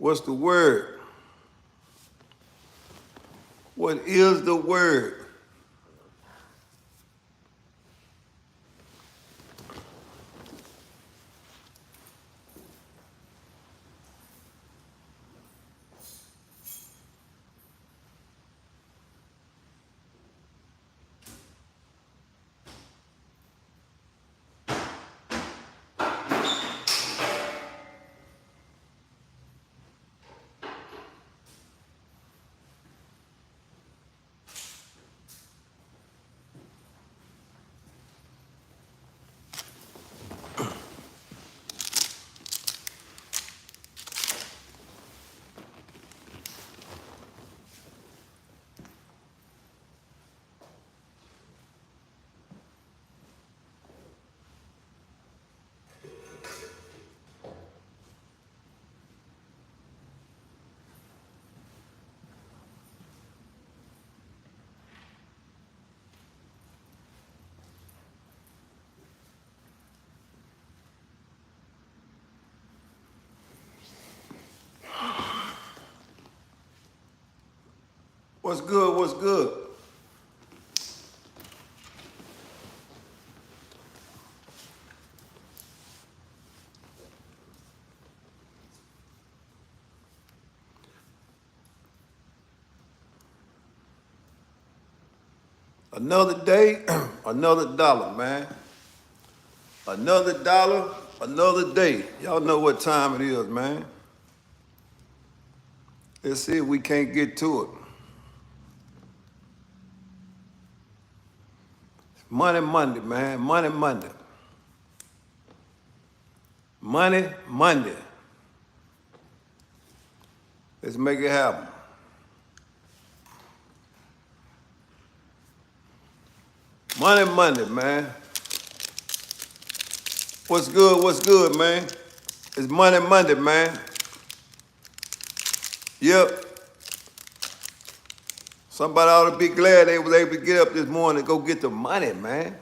What's the word? What is the word? What's good? What's good? Another day, another dollar, man. Another dollar, another day. Y'all know what time it is, man. Let's see if we can't get to it. Money Monday, man. Money Monday. Money Monday. Let's make it happen. Money Monday, man. What's good? What's good, man? It's Money Monday, man. Yep. Somebody ought to be glad they was able to get up this morning and go get the money, man.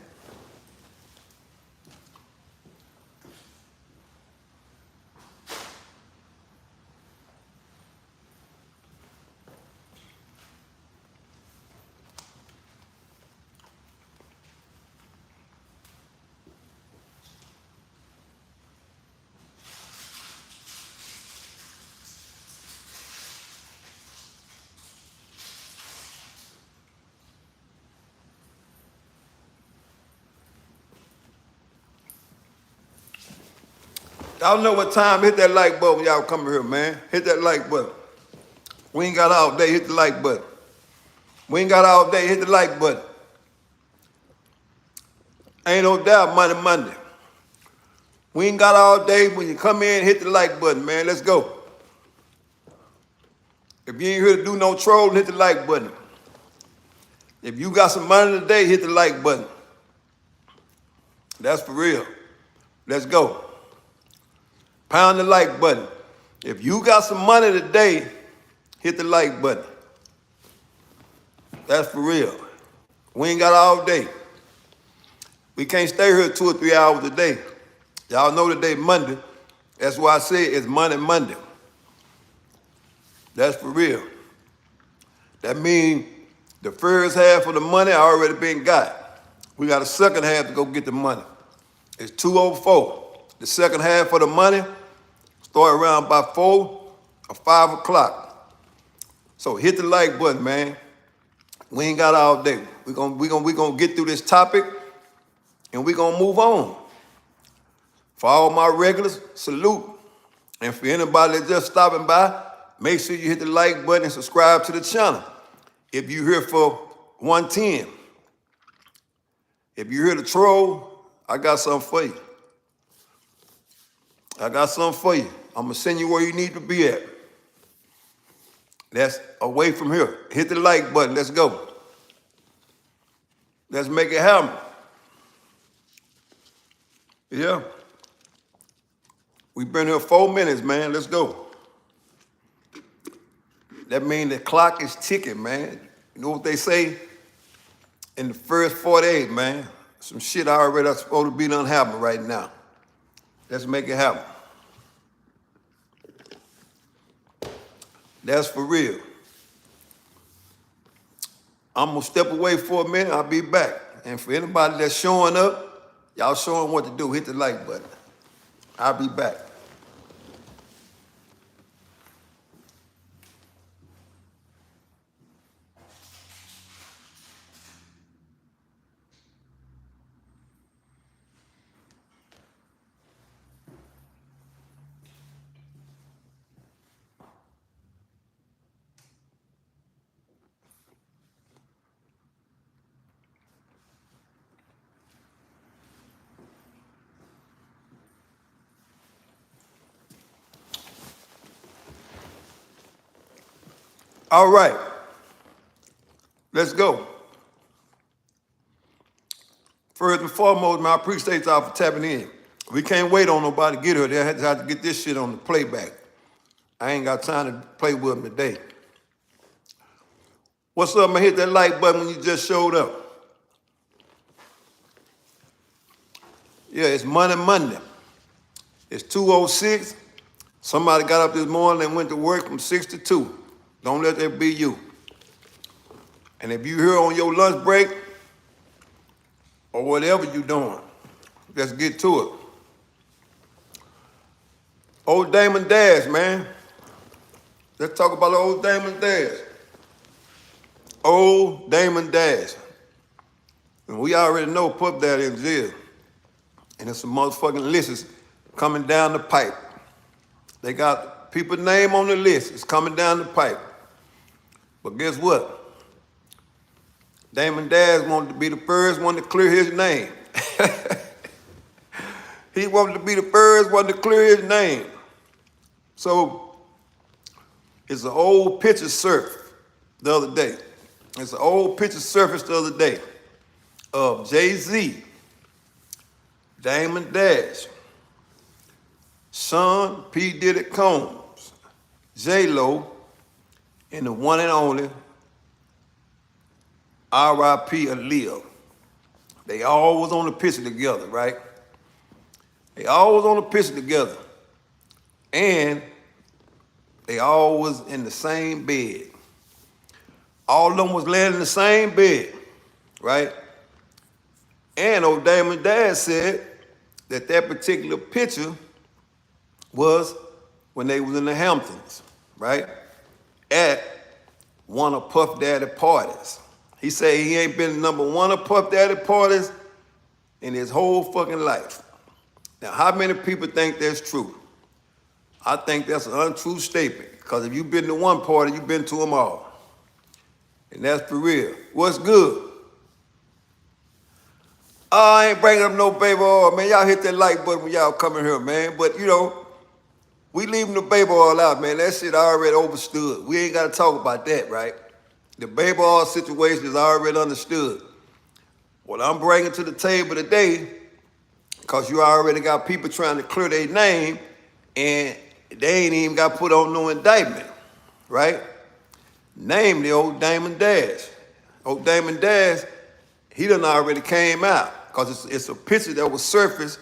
Y'all know what time. Hit that like button when y'all come here, man. Hit that like button. We ain't got all day. Hit the like button. We ain't got all day. Hit the like button. Ain't no doubt Money Monday. We ain't got all day. When you come in, hit the like button, man. Let's go. If you ain't here to do no trolling, hit the like button. If you got some money today, hit the like button. That's for real. Let's go. Pound the like button. If you got some money today, hit the like button. That's for real. We ain't got all day. We can't stay here 2 or 3 hours a day. Y'all know today Monday. That's why I say it's Money Monday. That's for real. That means the first half of the money already been got. We got a second half to go get the money. It's 2:04. The second half of the money start around by 4 or 5 o'clock. So hit the like button, man. We ain't got all day. We gonna get through this topic and we gonna move on. For all my regulars, salute. And for anybody that's just stopping by, make sure you hit the like button and subscribe to the channel. If you're here for 110, if you're here to troll, I got something for you. I got something for you. I'm gonna send you where you need to be at. That's away from here. Hit the like button, let's go. Let's make it happen. Yeah. We've been here 4 minutes, man, let's go. That means the clock is ticking, man. You know what they say? In the first 48, man, some shit already that's supposed to be done happen right now. Let's make it happen. That's for real. I'm gonna step away for a minute, I'll be back. And for anybody that's showing up, y'all show them what to do, hit the like button. I'll be back. All right, let's go. First and foremost, man, I appreciate y'all for tapping in. We can't wait on nobody to get her. They have to get this shit on the playback. I ain't got time to play with them today. What's up, man? Hit that like button when you just showed up. Yeah, it's Monday. It's 2:06. Somebody got up this morning and went to work from 6 to 2. Don't let that be you. And if you're here on your lunch break or whatever you're doing, let's get to it. Old Damon Dash, man. Let's talk about old Damon Dash. Old Damon Dash. And we already know Puff Daddy in jail. And there's some motherfucking lists coming down the pipe. They got people's name on the list. It's coming down the pipe. But guess what? Damon Dash wanted to be the first one to clear his name. He wanted to be the first one to clear his name. So it's an old picture surfaced the other day. It's an old picture surfaced the other day of Jay-Z, Damon Dash, Sean P. Diddy Combs, J-Lo, and the one and only R.I.P. Aaliyah. They all was on the picture together, right? They all was on the picture together. And they all was in the same bed. All of them was laying in the same bed, right? And old Damon Dash said that that particular picture was when they was in the Hamptons, right? At one of Puff Daddy parties. He said he ain't been to number one of Puff Daddy parties in his whole fucking life. Now, how many people think that's true? I think that's an untrue statement, because if you've been to one party, you've been to them all. And that's for real. What's good? I ain't bringing up no baby oil, man. Y'all hit that like button when y'all come in here, man. But, you know, we leaving the baby oil out, man. That shit already overstood. We ain't got to talk about that, right? The baby oil situation is already understood. What I'm bringing to the table today, because you already got people trying to clear their name, and they ain't even got put on no indictment, right? Namely, old Damon Dash. Old Damon Dash, he done already came out, because it's a picture that was surfaced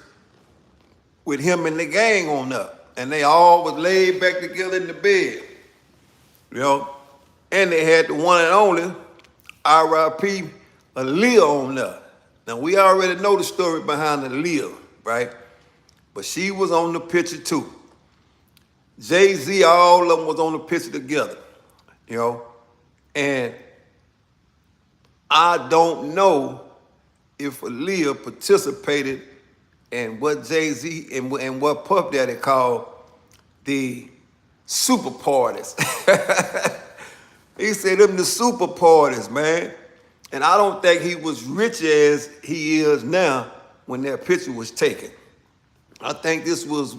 with him and the gang on up. And they all was laid back together in the bed, you know? And they had the one and only R.I.P. Aaliyah on there. Now, we already know the story behind Aaliyah, right? But she was on the picture too. Jay-Z, all of them was on the picture together, you know? And I don't know if Aaliyah participated in what Jay-Z and what Puff Daddy called the super parties. He said them the super parties, man. And I don't think he was rich as he is now when that picture was taken. I think this was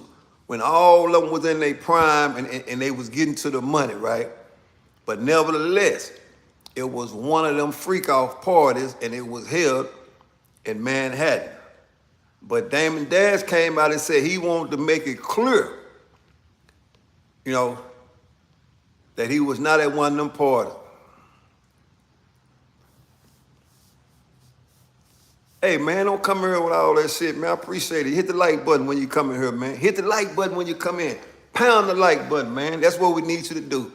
when all of them was in their prime and they was getting to the money, right? But nevertheless, it was one of them freak-off parties, and it was held in Manhattan. But Damon Dash came out and said he wanted to make it clear, you know, that he was not at one of them parties. Hey, man, don't come here with all that shit, man. I appreciate it. Hit the like button when you come in here, man. Hit the like button when you come in. Pound the like button, man. That's what we need you to do.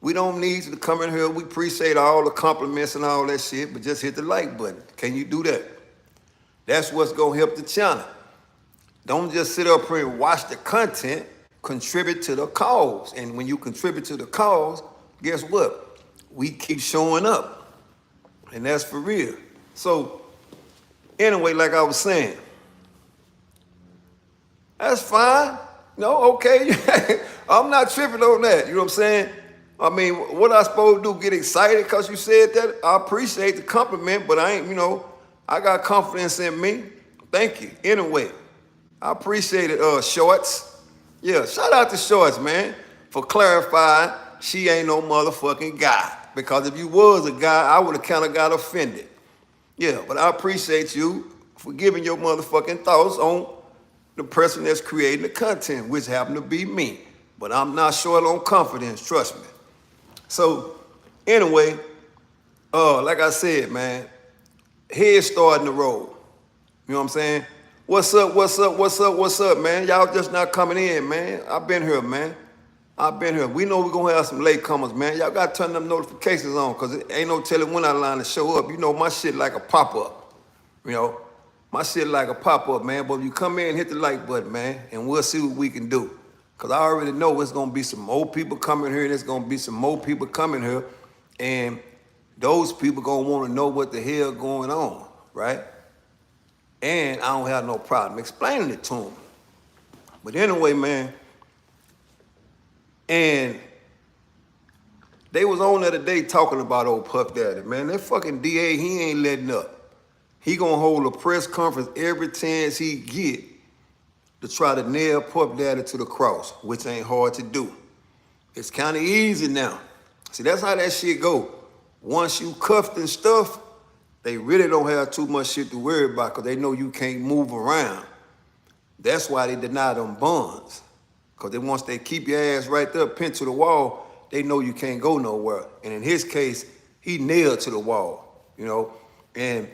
We don't need you to come in here. We appreciate all the compliments and all that shit, but just hit the like button. Can you do that? That's what's gonna help the channel. Don't just sit up here and watch the content, contribute to the cause. And when you contribute to the cause, guess what? We keep showing up. And that's for real. So, anyway, like I was saying, that's fine. No, okay. I'm not tripping on that. You know what I'm saying? I mean, what I supposed to do, get excited because you said that? I appreciate the compliment, but I ain't, I got confidence in me. Thank you. Anyway, I appreciate it, Shorts. Yeah, shout out to Shorts, man, for clarifying she ain't no motherfucking guy. Because if you was a guy, I would have kind of got offended. Yeah, but I appreciate you for giving your motherfucking thoughts on the person that's creating the content, which happened to be me. But I'm not short on confidence, trust me. So, anyway, like I said, man, head starting to roll. You know what I'm saying? What's up, man? Y'all just not coming in, man. I've been here, man. I've been here. We know we're going to have some latecomers, man. Y'all got to turn them notifications on because it ain't no telling when I line to show up. You know, my shit like a pop-up. My shit like a pop-up, man. But if you come in, hit the like button, man, and we'll see what we can do. Because I already know it's going to be some more people coming here, and there's going to be some more people coming here, and those people going to want to know what the hell going on, right? And I don't have no problem explaining it to them. But anyway, man, and they was on the other day talking about old Puff Daddy, man. That fucking DA, he ain't letting up. He gonna hold a press conference every chance he get to try to nail Puff Daddy to the cross, which ain't hard to do. It's kind of easy now. See, that's how that shit go. Once you cuffed and stuff, they really don't have too much shit to worry about because they know you can't move around. That's why they deny them bonds. Because once they keep your ass right there, pinned to the wall, they know you can't go nowhere. And in his case, he nailed to the wall, and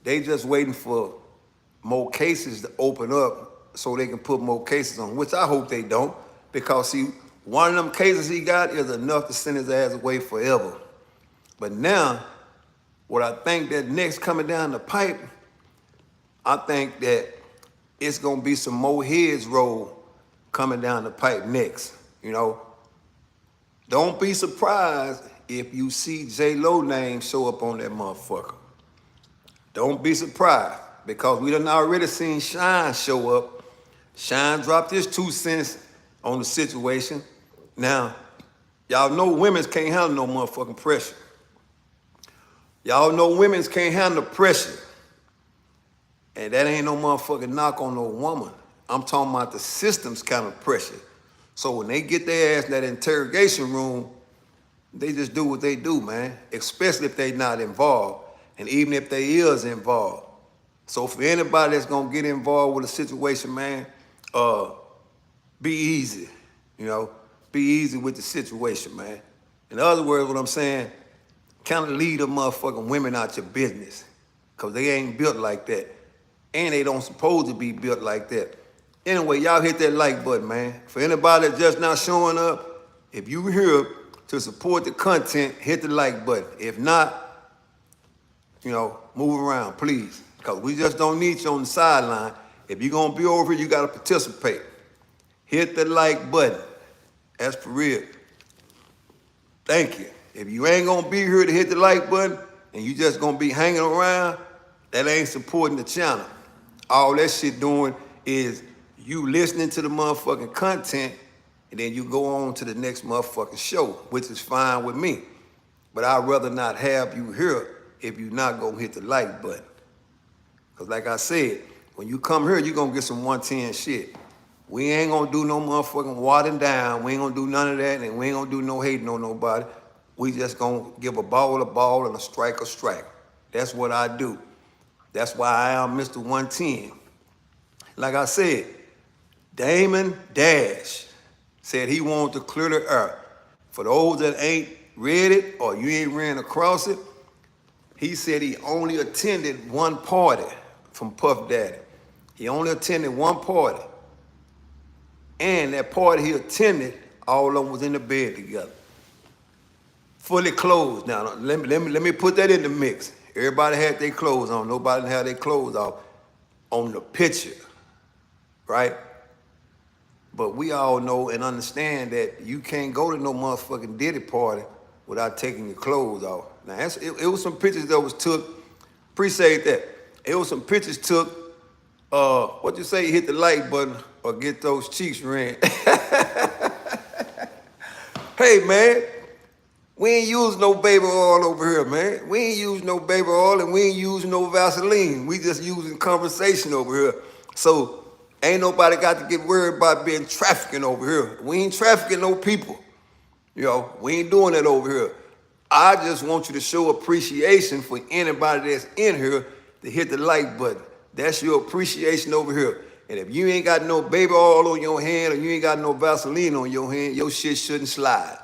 they just waiting for more cases to open up so they can put more cases on, which I hope they don't, because see, one of them cases he got is enough to send his ass away forever. But now, what I think that next coming down the pipe, I think that it's gonna be some more heads roll coming down the pipe next, Don't be surprised if you see J-Lo name show up on that motherfucker. Don't be surprised, because we done already seen Shine show up. Shine dropped his 2 cents on the situation. Now, y'all know women can't handle no motherfucking pressure. Y'all know women can't handle pressure. And that ain't no motherfucking knock on no woman. I'm talking about the system's kind of pressure. So when they get their ass in that interrogation room, they just do what they do, man, especially if they not involved. And even if they is involved. So for anybody that's gonna get involved with a situation, man, be easy, Be easy with the situation, man. In other words, what I'm saying, kind of leave the motherfucking women out your business. Because they ain't built like that. And they don't supposed to be built like that. Anyway, y'all hit that like button, man. For anybody that's just not showing up, if you here to support the content, hit the like button. If not, move around, please. Because we just don't need you on the sideline. If you're going to be over here, you got to participate. Hit the like button. That's for real. Thank you. If you ain't going to be here to hit the like button and you just going to be hanging around, that ain't supporting the channel. All that shit doing is you listening to the motherfucking content and then you go on to the next motherfucking show, which is fine with me. But I'd rather not have you here if you're not gonna hit the like button. Because like I said, when you come here, you're gonna get some 110 shit. We ain't gonna do no motherfucking watering down. We ain't gonna do none of that, and we ain't gonna do no hating on nobody. We just gonna give a ball and a strike. That's what I do. That's why I am Mr. 110. Like I said, Damon Dash said he wanted to clear the earth. For those that ain't read it or you ain't ran across it, he said he only attended one party from Puff Daddy. He only attended one party. And that party he attended, all of them was in the bed together. fully clothed. Now, let me put that in the mix. Everybody had their clothes on. Nobody had their clothes off on the picture, right? But we all know and understand that you can't go to no motherfucking Diddy party without taking your clothes off. Now, it was some pictures that was took. Appreciate that. It was some pictures took. What you say? Hit the like button or get those cheeks ring. Hey, man. We ain't use no baby oil over here, man. We ain't use no baby oil and we ain't use no Vaseline. We just using conversation over here. So ain't nobody got to get worried about being trafficking over here. We ain't trafficking no people. You know, we ain't doing that over here. I just want you to show appreciation for anybody that's in here to hit the like button. That's your appreciation over here. And if you ain't got no baby oil on your hand or you ain't got no Vaseline on your hand, your shit shouldn't slide.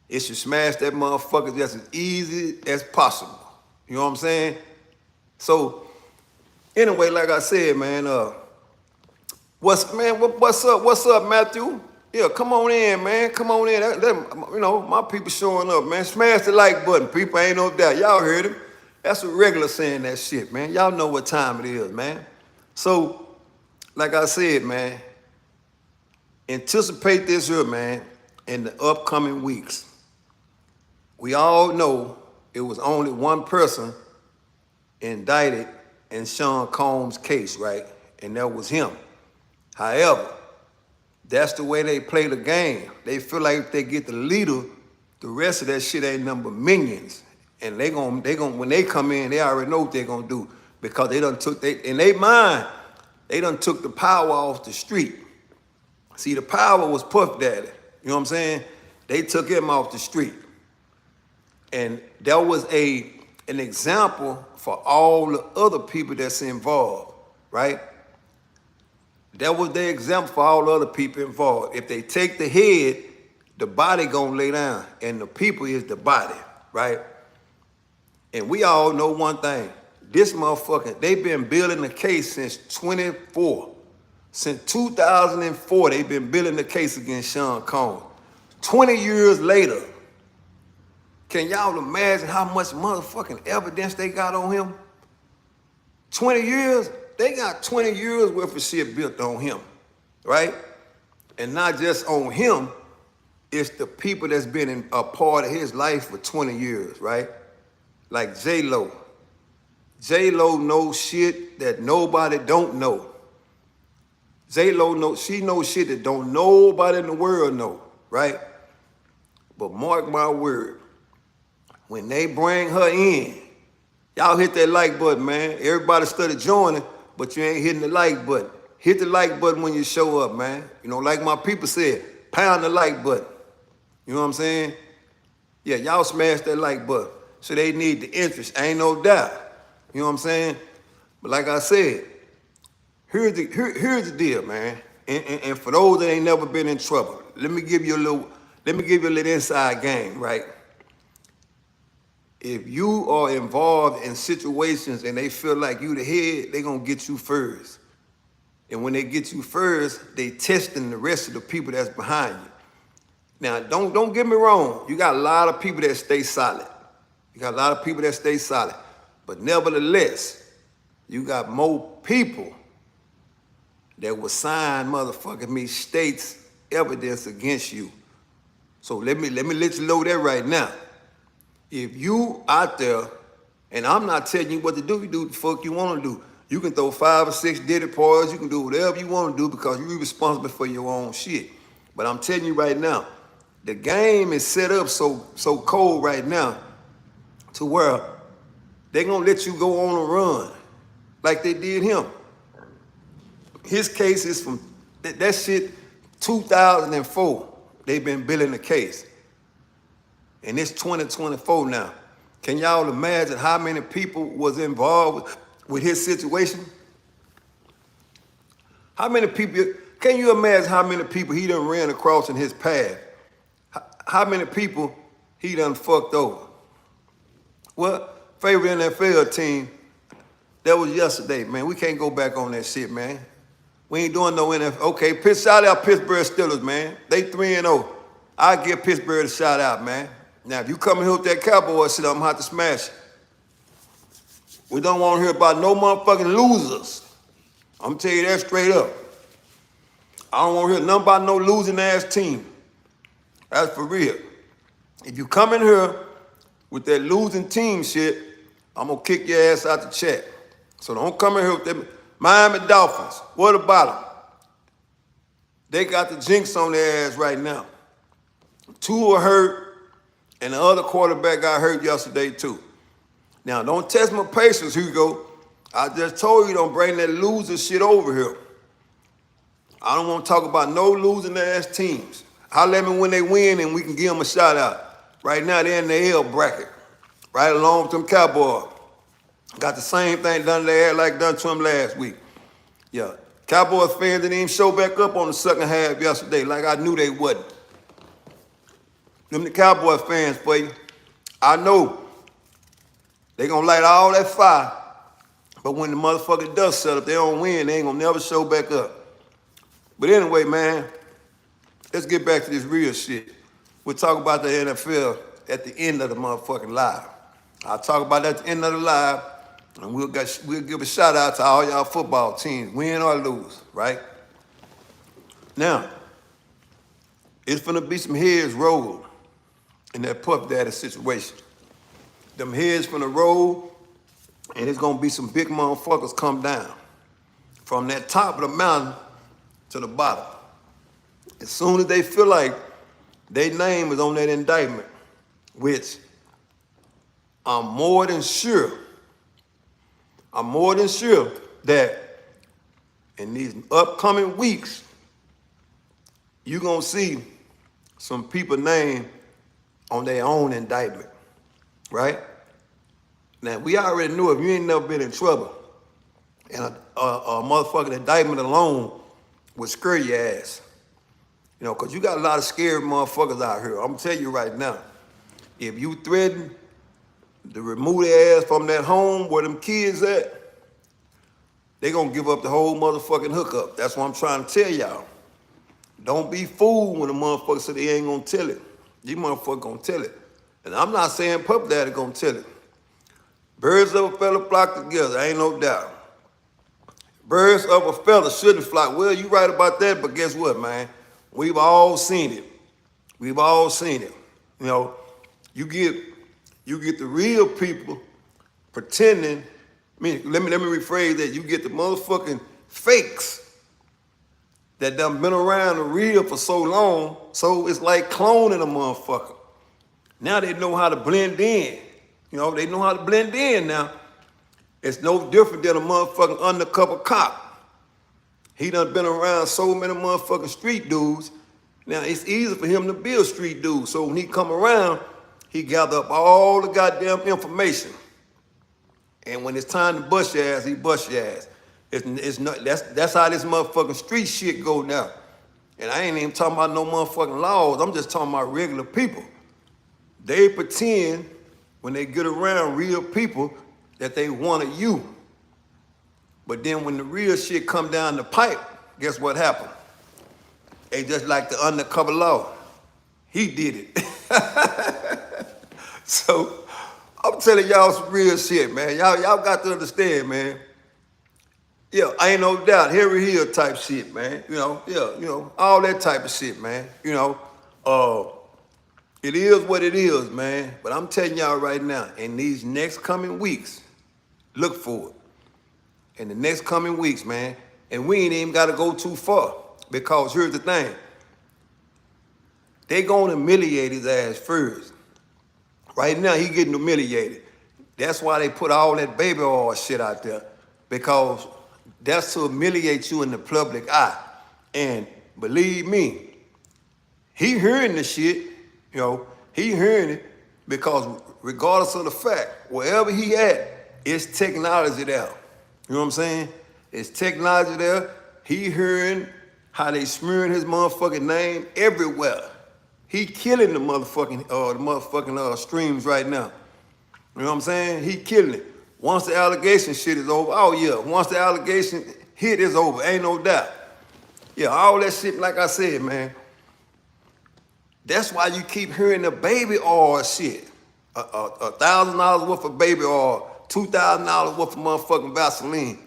It should smash that motherfucker just as easy as possible. You know what I'm saying? So, anyway, like I said, man, what's up? What's up, Matthew? Yeah, come on in, man. Come on in. You know, my people showing up, man. Smash the like button, people. Ain't no doubt. Y'all heard him. That's a regular saying that shit, man. Y'all know what time it is, man. So, like I said, man, anticipate this here, man, in the upcoming weeks. We all know it was only one person indicted in Sean Combs' case, right? And that was him. However, that's the way they play the game. They feel like if they get the leader, the rest of that shit ain't nothing but minions. And they gon' when they come in, they already know what they're gonna do because they done took in their mind, they done took the power off the street. See, the power was Puff Daddy. You know what I'm saying? They took him off the street. And that was an example for all the other people that's involved, right? That was their example for all the other people involved. If they take the head, the body gonna lay down, and the people is the body, right? And we all know one thing. This motherfucker, they've been building the case since 24. Since 2004, they've been building the case against Sean Combs. 20 years later, can y'all imagine how much motherfucking evidence they got on him? 20 years? They got 20 years worth of shit built on him, right? And not just on him, it's the people that's been a part of his life for 20 years, right? Like J-Lo. J-Lo knows shit that nobody don't know. J-Lo she knows shit that don't nobody in the world know, right? But mark my word, when they bring her in, y'all hit that like button, man. Everybody started joining, but you ain't hitting the like button. Hit the like button when you show up, man. You know, like my people said, pound the like button. You know what I'm saying? Yeah, y'all smash that like button. So they need the interest, ain't no doubt. You know what I'm saying? But like I said, here's the deal, man. And for those that ain't never been in trouble, let me give you a little inside game, right? If you are involved in situations and they feel like you the head, they gonna get you first. And when they get you first, they testing the rest of the people that's behind you. Now, don't get me wrong. You got a lot of people that stay solid. But nevertheless, you got more people that will sign motherfucking me states evidence against you. So let me let you know that right now. If you out there, and I'm not telling you what to do, you do what the fuck you want to do. You can throw 5 or 6 Diddy parties, you can do whatever you want to do because you're responsible for your own shit. But I'm telling you right now, the game is set up so cold right now to where they're gonna let you go on a run like they did him. His case is from that shit 2004. They've been building the case. And it's 2024 now. Can y'all imagine how many people was involved with his situation? How many people, can you imagine how many people he done ran across in his path? How many people he done fucked over? Well, favorite NFL team, that was yesterday, man. We can't go back on that shit, man. We ain't doing no NFL. Okay, shout out Pittsburgh Steelers, man. They 3-0. I give Pittsburgh a shout out, man. Now, if you come in here with that cowboy shit, I'm gonna have to smash it. We don't want to hear about no motherfucking losers. I'm gonna tell you that straight up. I don't want to hear nothing about no losing ass team. That's for real. If you come in here with that losing team shit, I'm gonna kick your ass out the chat. So don't come in here with them. Miami Dolphins, what about them? They got the jinx on their ass right now. Two are hurt, and the other quarterback got hurt yesterday too. Now, don't test my patience, Hugo. I just told you don't bring that loser shit over here. I don't want to talk about no losing ass teams. Holler at me when they win and we can give them a shout out. Right now, they're in the L bracket, right along with them Cowboys. Got the same thing done to their ass like done to them last week. Yeah, Cowboys fans didn't even show back up on the second half yesterday like I knew they wouldn't. Them the Cowboys fans for you. I know they gonna light all that fire, but when the motherfucker dust set up, they don't win, they ain't gonna never show back up. But anyway, man, let's get back to this real shit. We'll talk about the NFL at the end of the motherfucking live. I'll talk about that at the end of the live, and we'll give a shout out to all y'all football teams, win or lose, right? Now, it's finna be some heads rolled in that Puff Daddy situation. Them heads finna roll, and it's gonna be some big motherfuckers come down from that top of the mountain to the bottom. As soon as they feel like their name is on that indictment, which I'm more than sure that in these upcoming weeks, you're gonna see some people named on their own indictment, right? Now, we already knew if you ain't never been in trouble, and a motherfucking indictment alone would scare your ass. You know, because you got a lot of scared motherfuckers out here. I'm going to tell you right now, if you threaten to remove their ass from that home where them kids at, they going to give up the whole motherfucking hookup. That's what I'm trying to tell y'all. Don't be fooled when the motherfucker say they ain't going to tell it. These motherfuckers going to tell it. And I'm not saying Puff Daddy going to tell it. Birds of a feather flock together, ain't no doubt. Birds of a feather shouldn't flock. Well, you right about that, but guess what, man? We've all seen it. We've all seen it. You know, you get the real people pretending. I mean, let me rephrase that. You get the motherfucking fakes that done been around the real for so long, so it's like cloning a motherfucker. Now they know how to blend in. You know, they know how to blend in now. It's no different than a motherfucking undercover cop. He done been around so many motherfucking street dudes. Now, it's easy for him to be a street dude. So when he come around, he gather up all the goddamn information. And when it's time to bust your ass, he bust your ass. It's not, that's how this motherfucking street shit go now. And I ain't even talking about no motherfucking laws. I'm just talking about regular people. They pretend when they get around real people that they wanted you. But then when the real shit come down the pipe, guess what happened? They just like the undercover law. He did it. So I'm telling y'all some real shit, man. Y'all got to understand, man. Yeah, ain't no doubt. Harry Hill type shit, man. You know, yeah, you know, all that type of shit, man. You know, it is what it is, man. But I'm telling y'all right now, in these next coming weeks, look for it. In the next coming weeks, man. And we ain't even got to go too far. Because here's the thing. They gonna humiliate his ass first. Right now, he getting humiliated. That's why they put all that baby oil shit out there. Because that's to humiliate you in the public eye. And believe me, he hearing the shit, you know, he hearing it because regardless of the fact, wherever he at, it's technology there. You know what I'm saying? It's technology there. He hearing how they smearing his motherfucking name everywhere. He killing the motherfucking streams right now. You know what I'm saying? He killing it. Once the allegation shit is over, oh yeah, once the allegation hit is over, ain't no doubt. Yeah, all that shit, like I said, man, That's why you keep hearing the baby oil shit. $1,000 worth of baby oil, $2,000 worth of motherfucking Vaseline.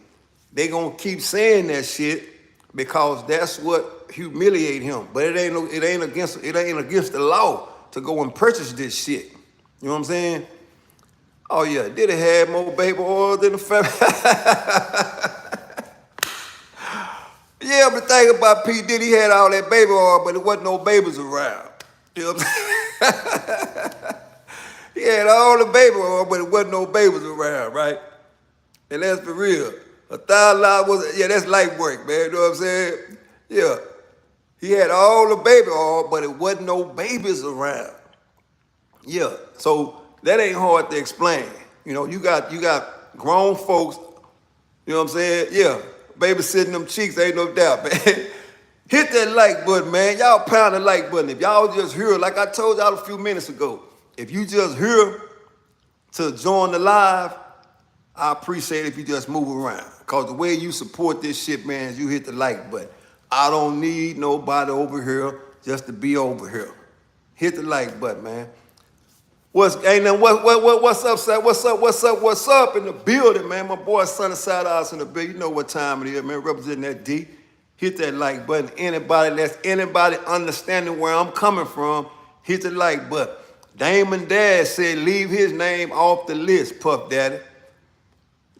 They gonna keep saying that shit because that's what humiliate him. But it ain't against the law to go and purchase this shit. You know what I'm saying? Oh yeah, Diddy had more baby oil than the family. Yeah, but think about P. Diddy had all that baby oil, but there wasn't no babies around. You know what I'm saying? He had all the baby oil, but there wasn't no babies around, right? And that's for real. $1,000 was, yeah, that's light work, man. You know what I'm saying? Yeah. He had all the baby oil, but it wasn't no babies around. Yeah. So that ain't hard to explain. You know, you got grown folks, you know what I'm saying? Yeah. Babysitting them cheeks, ain't no doubt, man. Hit that like button, man. Y'all pound the like button. If y'all just hear, like I told y'all a few minutes ago, if you just hear to join the live, I appreciate it if you just move around. Because the way you support this shit, man, is you hit the like button. I don't need nobody over here just to be over here. Hit the like button, man. What's up, son? What's up in the building, man? My boy Son of Side Eyes in the building. You know what time it is, man. Representing that D. Hit that like button. Anybody understanding where I'm coming from, hit the like button. Damon Dash said leave his name off the list, Puff Daddy.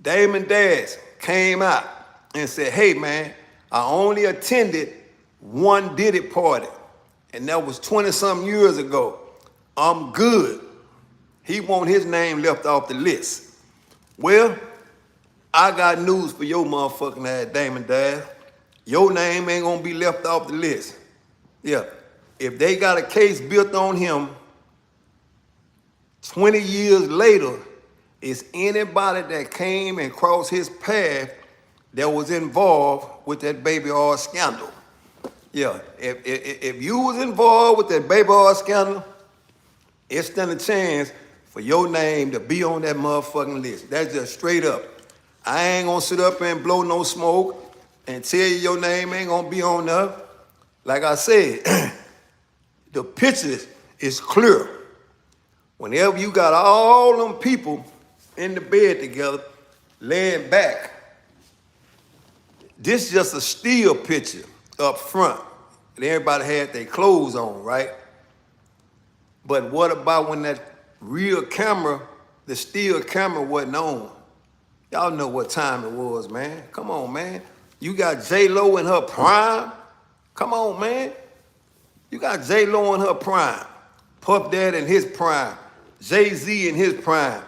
Damon Dash came out and said, hey, man, I only attended one Diddy party, and that was 20-something years ago. I'm good. He want his name left off the list. Well, I got news for your motherfucking ass, Damon Dash. Your name ain't gonna be left off the list. Yeah, if they got a case built on him 20 years later, it's anybody that came and crossed his path that was involved with that baby oil scandal. Yeah, if you was involved with that baby oil scandal, it's still a chance for your name to be on that motherfucking list. That's just straight up. I ain't gonna sit up and blow no smoke and tell you your name ain't gonna be on there. Like I said, the picture is clear. Whenever you got all them people in the bed together, laying back, this just a still picture up front. And everybody had their clothes on, right? But what about when that real camera, the still camera wasn't on? Y'all know what time it was, man. Come on, man. You got J-Lo in her prime. Come on, man. You got J-Lo in her prime. Puff Daddy in his prime. Jay-Z in his prime.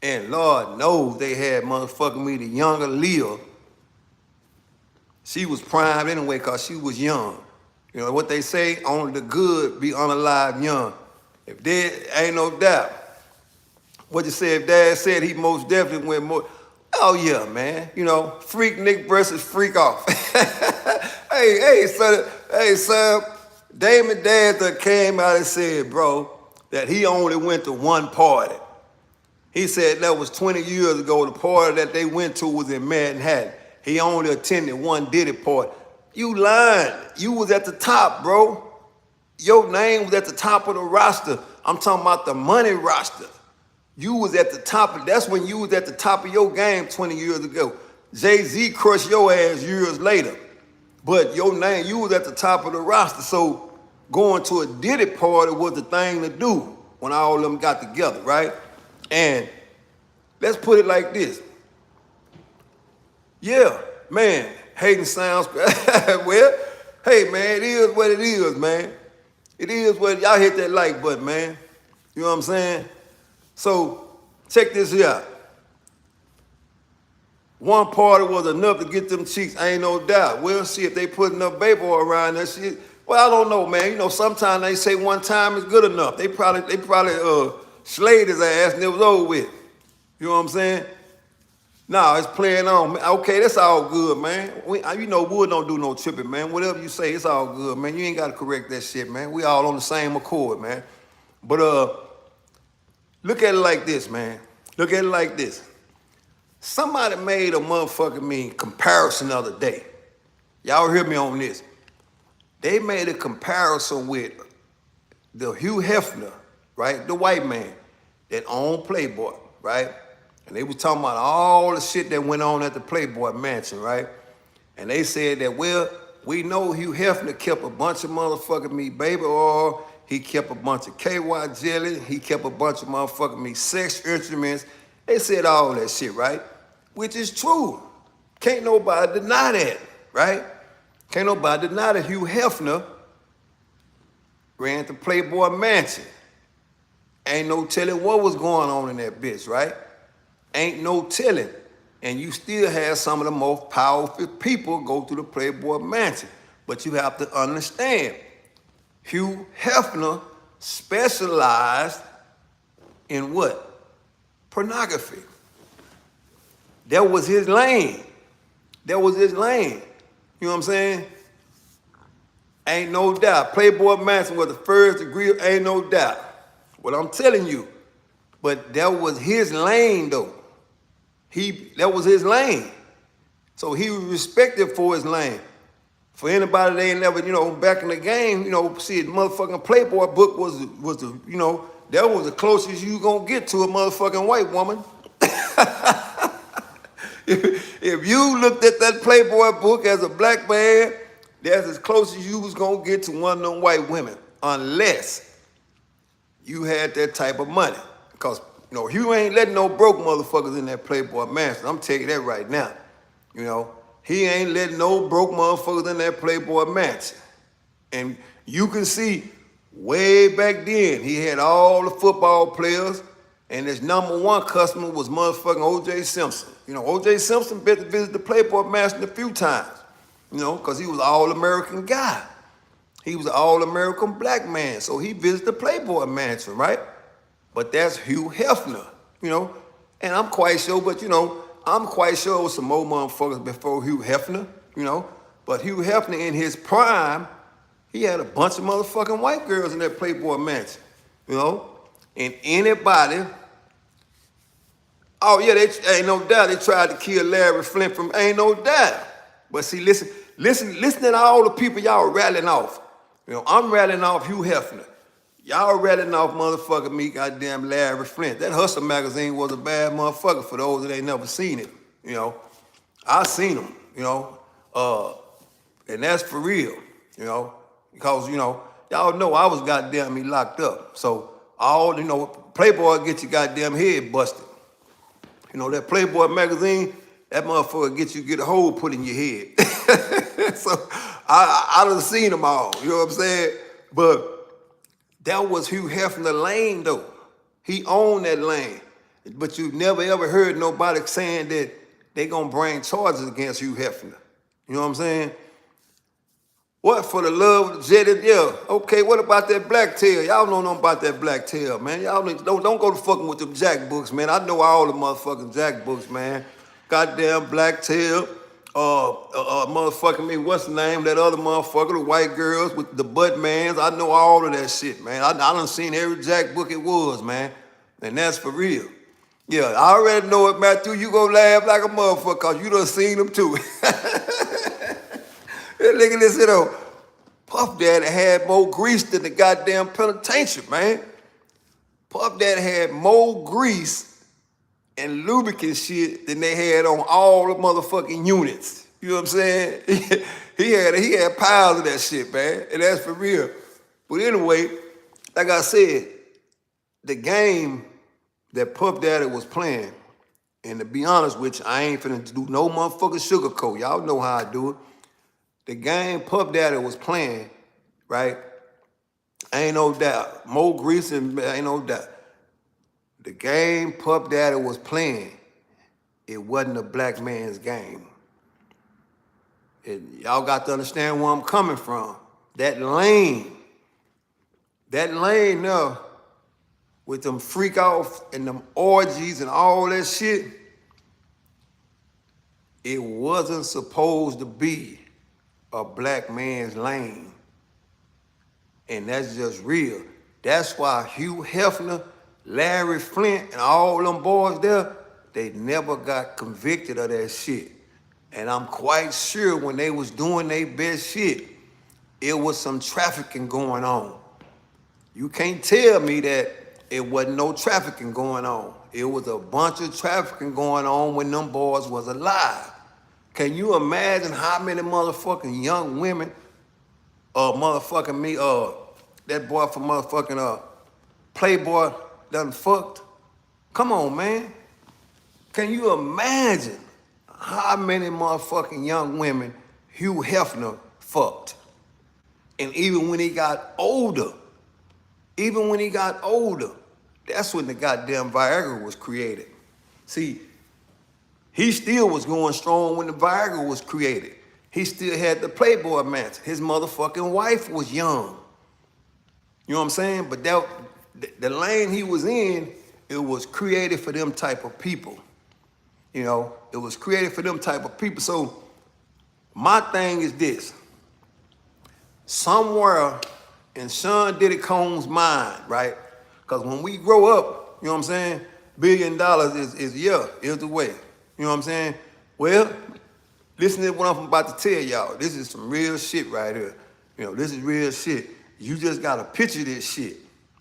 And Lord knows they had motherfucking me, the younger Aaliyah. She was prime anyway because she was young. You know what they say? Only the good be unalive young. If there ain't no doubt. What you say? If Dad said he most definitely went more. Oh yeah, man. You know, freak Nick versus freak off. hey, son. Damon Dash came out and said, bro, that he only went to one party. He said that was 20 years ago. The party that they went to was in Manhattan. He only attended one Diddy party. You lying. You was at the top, bro. Your name was at the top of the roster. I'm talking about the money roster. You was at the top. That's when you was at the top of your game 20 years ago. Jay-Z crushed your ass years later. But your name, you was at the top of the roster. So going to a Diddy party was the thing to do when all of them got together, right? And let's put it like this. Yeah, man, hating sounds, well, hey, man, it is what it is, man. It is what, y'all hit that like button, man. You know what I'm saying? So, check this here out. One party was enough to get them cheeks, ain't no doubt. We'll see if they put enough baby oil around that shit. Well, I don't know, man. You know, sometimes they say one time is good enough. They probably slayed his ass and it was over with. You know what I'm saying? No, it's playing on. Okay, that's all good, man. You know, Wood don't do no tripping, man. Whatever you say, it's all good, man. You ain't got to correct that shit, man. We all on the same accord, man. But look at it like this, man. Look at it like this. Somebody made a motherfucking comparison the other day. Y'all hear me on this. They made a comparison with the Hugh Hefner, right? The white man that owned Playboy, right? And they was talking about all the shit that went on at the Playboy mansion, right? And they said that, well, we know Hugh Hefner kept a bunch of motherfucking me baby oil, he kept a bunch of KY jelly, he kept a bunch of motherfucking me sex instruments. They said all that shit, right? Which is true. Can't nobody deny that, right? Can't nobody deny that Hugh Hefner ran the Playboy mansion. Ain't no telling what was going on in that bitch, right? Ain't no telling. And you still have some of the most powerful people go through the Playboy mansion. But you have to understand, Hugh Hefner specialized in what? Pornography. That was his lane. That was his lane. You know what I'm saying? Ain't no doubt. Playboy Mansion was the first degree, ain't no doubt. What I'm telling you. But that was his lane, though. That was his lane. So he was respected for his lane. For anybody that ain't never, back in the game, see, the motherfucking Playboy book was the, that was the closest you gonna get to a motherfucking white woman. If you looked at that Playboy book as a black man, that's as close as you was gonna get to one of them white women, unless you had that type of money. Because, you ain't letting no broke motherfuckers in that Playboy mansion. I'm telling you that right now. He ain't letting no broke motherfuckers in that Playboy mansion. And you can see, way back then, he had all the football players, and his number one customer was motherfucking O.J. Simpson. O.J. Simpson been to visit the Playboy mansion a few times, because he was an all-American guy. He was an all-American black man, so he visited the Playboy mansion, right? But that's Hugh Hefner, and I'm quite sure, but I'm quite sure it was some more motherfuckers before Hugh Hefner, But Hugh Hefner in his prime, he had a bunch of motherfucking white girls in that Playboy mansion, And anybody, oh yeah, they ain't no doubt they tried to kill Larry Flint from, ain't no doubt. But see, listen to all the people y'all rattling off. I'm rattling off Hugh Hefner. Y'all rattling off motherfucking me, goddamn Larry Flint. That Hustle magazine was a bad motherfucker for those that ain't never seen it. I seen him, and that's for real, because, y'all know I was goddamn me locked up. So all, Playboy get your goddamn head busted. That Playboy magazine, that motherfucker get a hole put in your head. So I done seen them all, you know what I'm saying? But that was Hugh Hefner's lane, though. He owned that lane. But you never ever heard nobody saying that they gonna bring charges against Hugh Hefner. You know what I'm saying? What, for the love of the jet? Yeah, okay, what about that black tail? Y'all don't know about that black tail, man. Y'all don't go to fucking with them jack books, man. I know all the motherfucking jack books, man. Goddamn black tail. Motherfucking me, what's the name? That other motherfucker, the white girls with the butt mans. I know all of that shit, man. I done seen every jack book it was, man. And that's for real. Yeah, I already know it, Matthew. You gonna laugh like a motherfucker because you done seen them too. Look at this, Puff Daddy had more grease than the goddamn penitentiary, man. Puff Daddy had more grease and lubricant shit than they had on all the motherfucking units. You know what I'm saying? he had piles of that shit, man. And that's for real. But anyway, like I said, the game that Puff Daddy was playing, and to be honest with you, I ain't finna do no motherfucking sugarcoat. Y'all know how I do it. The game Puff Daddy was playing, right? Ain't no doubt. More grease and ain't no doubt. The game Puff Daddy was playing, it wasn't a black man's game. Y'all got to understand where I'm coming from. That lane there, with them freak off and them orgies and all that shit, it wasn't supposed to be a black man's lane. And that's just real. That's why Hugh Hefner, Larry Flint, and all them boys there, they never got convicted of that shit. And I'm quite sure when they was doing their best shit, it was some trafficking going on. You can't tell me that it wasn't no trafficking going on. It was a bunch of trafficking going on when them boys was alive. Can you imagine how many motherfucking young women, motherfucking me, that boy from motherfucking Playboy done fucked? Come on, man. Can you imagine how many motherfucking young women Hugh Hefner fucked? And even when he got older, that's when the goddamn Viagra was created. See, he still was going strong when the Viagra was created. He still had the Playboy match. His motherfucking wife was young. You know what I'm saying? But the lane he was in, it was created for them type of people. You know, it was created for them type of people. So my thing is this. Somewhere in Sean Diddy Combs' mind, right? Because when we grow up, you know what I'm saying, $1 billion is the way. You know what I'm saying? Well, listen to what I'm about to tell y'all. This is some real shit right here. You know, this is real shit. You just gotta picture this shit.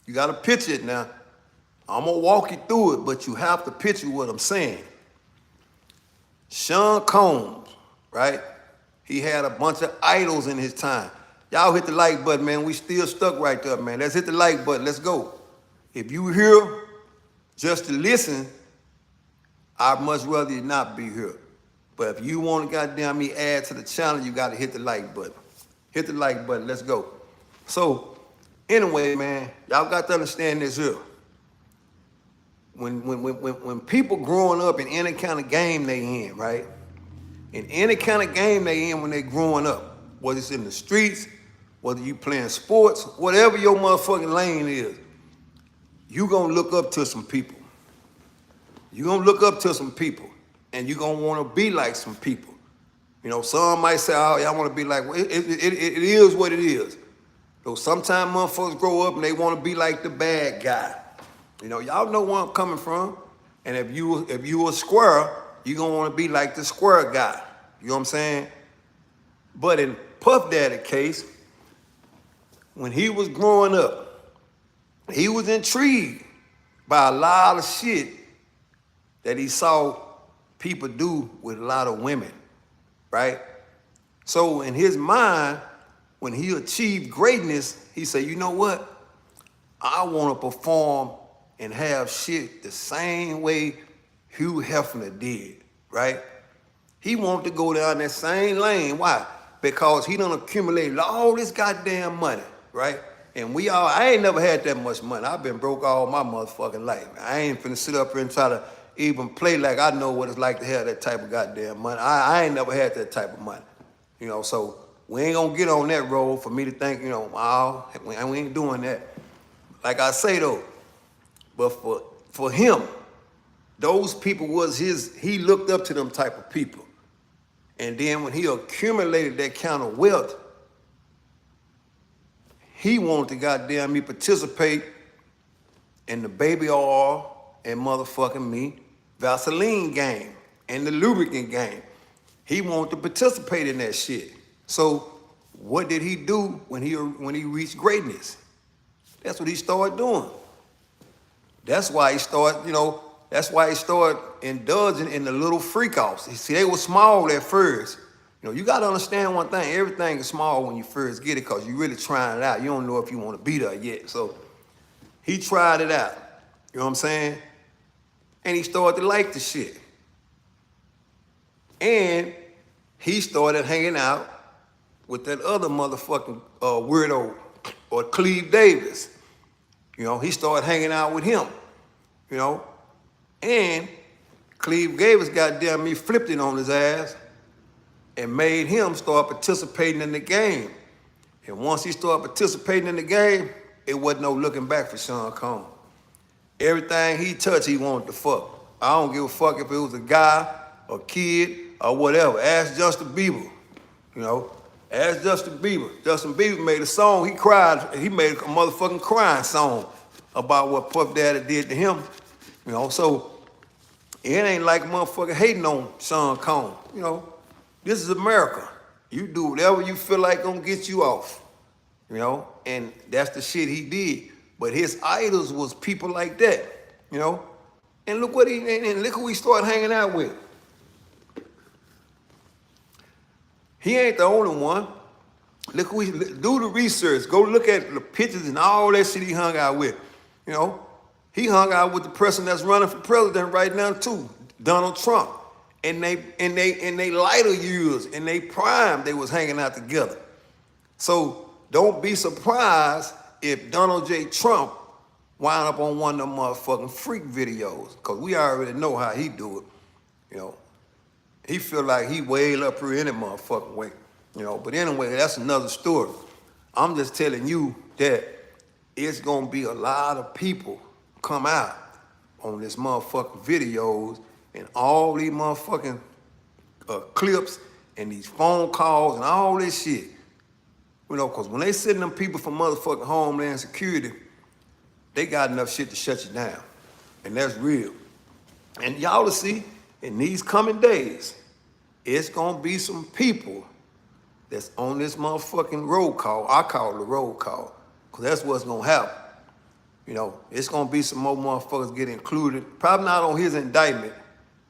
You gotta picture it now. I'm gonna walk you through it, but you have to picture what I'm saying. Sean Combs, right? He had a bunch of idols in his time. Y'all hit the like button, man. We still stuck right there, man. Let's hit the like button. Let's go. If you here just to listen, I'd much rather you not be here. But if you want to goddamn me add to the channel, you got to hit the like button. Hit the like button. Let's go. So, anyway, man, y'all got to understand this here. When people growing up in any kind of game they in, right? In any kind of game they in when they growing up, whether it's in the streets, whether you playing sports, whatever your motherfucking lane is, you gonna look up to some people. You gonna look up to some people, and you gonna wanna be like some people. You know, some might say, oh, y'all wanna be like, well, it is what it is. So sometimes motherfuckers grow up and they wanna be like the bad guy. You know, y'all know where I'm coming from. And if you a square, you gonna wanna be like the square guy. You know what I'm saying? But in Puff Daddy's case, when he was growing up, he was intrigued by a lot of shit that he saw people do with a lot of women, right? So in his mind, when he achieved greatness, he said, you know what? I want to perform and have shit the same way Hugh Hefner did, right? He wanted to go down that same lane. Why? Because he done accumulated all this goddamn money, right? And I ain't never had that much money. I've been broke all my motherfucking life. I ain't finna sit up here and try to even play like I know what it's like to have that type of goddamn money. I ain't never had that type of money. You know, so we ain't gonna get on that road for me to think, you know, oh, we ain't doing that. Like I say though, but for him, those people was he looked up to them type of people. And then when he accumulated that kind of wealth, he wanted to goddamn me participate in the baby oil and motherfucking me Vaseline game and the lubricant game. He wanted to participate in that shit. So what did he do when he reached greatness? That's what he started doing. That's why he started, you know, indulging in the little freak-offs. See, they were small at first. You know, you got to understand one thing. Everything is small when you first get it because you're really trying it out. You don't know if you want to be there yet. So he tried it out. You know what I'm saying? And he started to like the shit. And he started hanging out with that other motherfucking weirdo, or Cleve Davis. You know, he started hanging out with him. You know? And Cleve Davis goddamn me flipped it on his ass and made him start participating in the game. And once he started participating in the game, it wasn't no looking back for Sean Combs. Everything he touched, he wanted to fuck. I don't give a fuck if it was a guy, a kid, or whatever. Ask Justin Bieber, you know. Ask Justin Bieber. Justin Bieber made a song, he cried, he made a motherfucking crying song about what Puff Daddy did to him. You know, so it ain't like motherfucker hating on Sean Combs, you know. This is America. You do whatever you feel like gonna get you off, you know, and that's the shit he did. But his idols was people like that, you know? And look what and look who he started hanging out with. He ain't the only one. Look who do the research. Go look at the pictures and all that shit he hung out with. You know, he hung out with the person that's running for president right now too, Donald Trump. And they lighter years, in they prime, they was hanging out together. So don't be surprised if Donald J. Trump wind up on one of them motherfucking freak videos, cause we already know how he do it. You know, he feel like he way up here any motherfucking way. You know, but anyway, that's another story. I'm just telling you that it's gonna be a lot of people come out on this motherfucking videos and all these motherfucking clips and these phone calls and all this shit. You know, cause when they send them people from motherfucking Homeland Security, they got enough shit to shut you down. And that's real. And y'all will see in these coming days, it's gonna be some people that's on this motherfucking roll call. I call it a roll call, because that's what's gonna happen. You know, it's gonna be some more motherfuckers get included. Probably not on his indictment.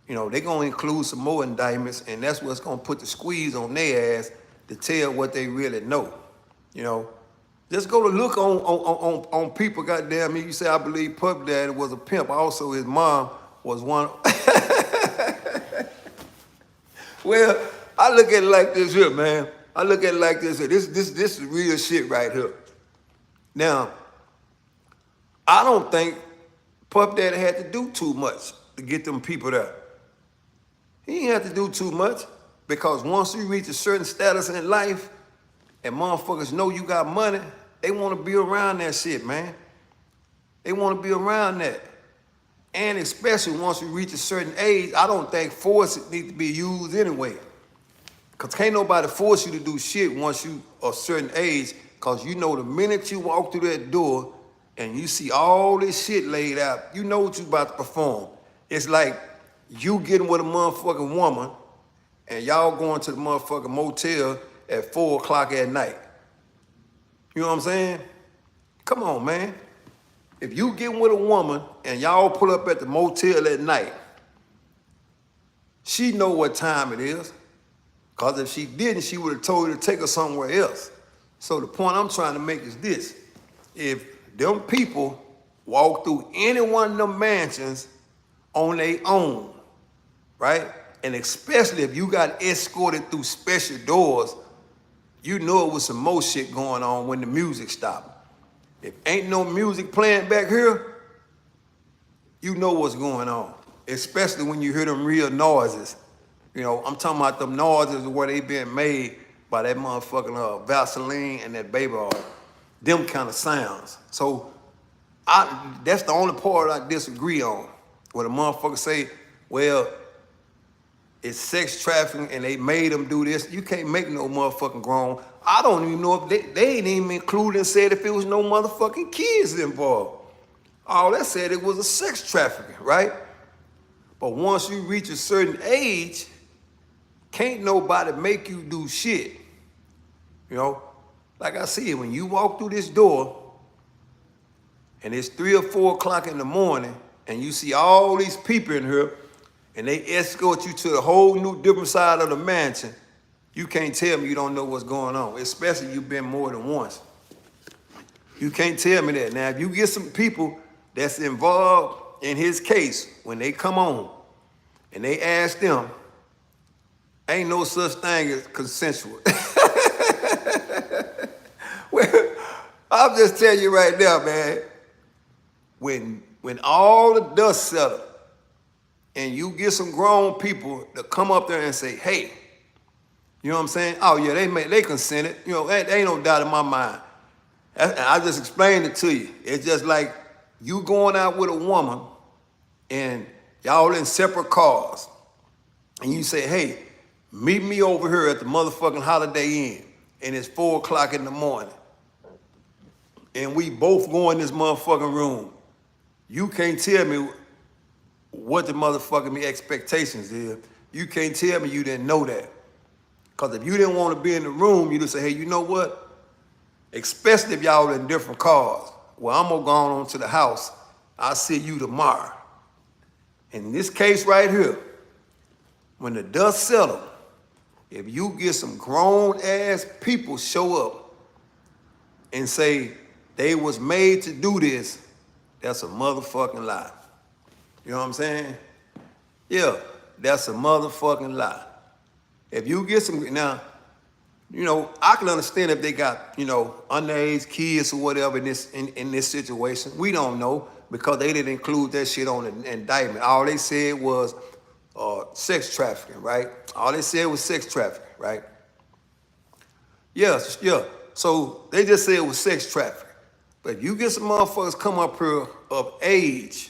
You know, they gonna include some more indictments, and that's what's gonna put the squeeze on their ass to tell what they really know. You know, just go to look on people, goddamn me. You say, I believe Puff Daddy was a pimp. Also, his mom was one. Well, I look at it like this here, man. I look at it like this here. This is real shit right here. Now, I don't think Puff Daddy had to do too much to get them people there. He didn't have to do too much, because once you reach a certain status in life and motherfuckers know you got money, they want to be around that shit, man. They want to be around that. And especially once you reach a certain age, I don't think force needs to be used anyway. Because can't nobody force you to do shit once you a certain age, because you know the minute you walk through that door and you see all this shit laid out, you know what you about to perform. It's like you getting with a motherfucking woman and y'all going to the motherfucking motel at 4 o'clock at night. You know what I'm saying? Come on, man. If you get with a woman and y'all pull up at the motel at night, she know what time it is. Because if she didn't, she would have told you to take her somewhere else. So the point I'm trying to make is this. If them people walk through any one of them mansions on their own, right? And especially if you got escorted through special doors, you know it was some more shit going on when the music stopped. If ain't no music playing back here, you know what's going on. Especially when you hear them real noises. You know, I'm talking about them noises where they being made by that motherfucking Vaseline and that baby oil. Them kind of sounds. So that's the only part I disagree on. When a motherfucker say, well, it's sex trafficking and they made them do this. You can't make no motherfucking grown. I don't even know if they ain't even included and said if it was no motherfucking kids involved. All that said it was a sex trafficking, right? But once you reach a certain age, can't nobody make you do shit. You know, like I said, when you walk through this door and it's 3 or 4 o'clock in the morning and you see all these people in here and they escort you to the whole new different side of the mansion, you can't tell me you don't know what's going on, especially if you've been more than once. You can't tell me that. Now, if you get some people that's involved in his case, when they come on and they ask them, ain't no such thing as consensual. Well, I'll just tell you right now, man, when all the dust settles and you get some grown people to come up there and say, hey, you know what I'm saying? Oh yeah, they consented. You know, there ain't no doubt in my mind. I just explained it to you. It's just like you going out with a woman and y'all in separate cars and you say, hey, meet me over here at the motherfucking Holiday Inn and it's 4 o'clock in the morning and we both go in this motherfucking room. You can't tell me what the motherfucking expectations is. You can't tell me you didn't know that. Because if you didn't want to be in the room, you'd say, hey, you know what? Especially if y'all in different cars. well, I'm gonna go on to the house. I'll see you tomorrow. In this case right here, when the dust settles, if you get some grown ass people show up and say they was made to do this, that's a motherfucking lie. You know what I'm saying? Yeah, that's a motherfucking lie. If you get some, now, you know, I can understand if they got, you know, underage kids or whatever in this situation. We don't know because they didn't include that shit on the indictment. All they said was sex trafficking, right? All they said was sex trafficking, right? Yes, yeah. So they just said it was sex trafficking. But if you get some motherfuckers come up here of age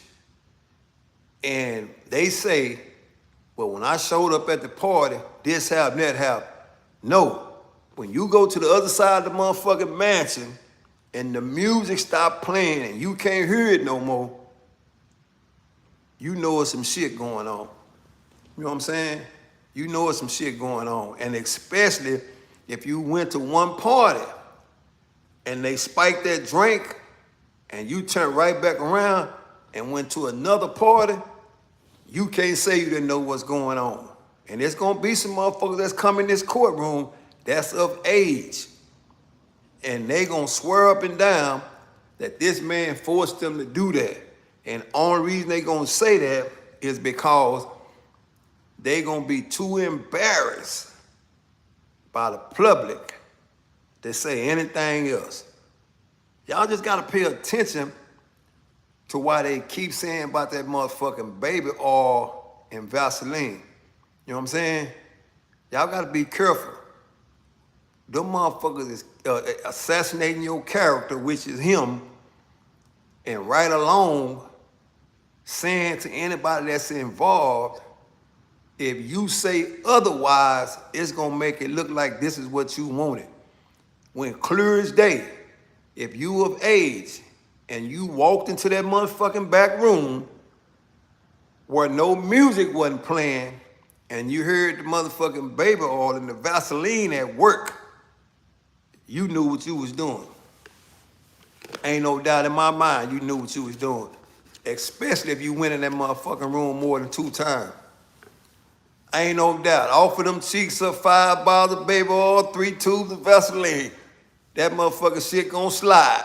and they say, well, when I showed up at the party, this happened, that happened. No. When you go to the other side of the motherfucking mansion and the music stop playing and you can't hear it no more, you know there's some shit going on. You know what I'm saying? You know there's some shit going on. And especially if you went to one party and they spiked that drink and you turned right back around and went to another party, you can't say you didn't know what's going on. And there's gonna be some motherfuckers that's coming in this courtroom that's of age. And they gonna swear up and down that this man forced them to do that. And only reason they gonna say that is because they gonna be too embarrassed by the public to say anything else. Y'all just gotta pay attention to why they keep saying about that motherfucking baby oil and Vaseline. You know what I'm saying? Y'all gotta be careful. Them motherfuckers is assassinating your character, which is him, and right along saying to anybody that's involved, if you say otherwise, it's gonna make it look like this is what you wanted. When clear as day, if you of age and you walked into that motherfucking back room where no music wasn't playing and you heard the motherfucking baby oil and the Vaseline at work, you knew what you was doing. Ain't no doubt in my mind you knew what you was doing. Especially if you went in that motherfucking room more than 2 times. Ain't no doubt. Offer them cheeks up 5 bottles of baby oil, 3 tubes of Vaseline. That motherfucking shit gonna slide.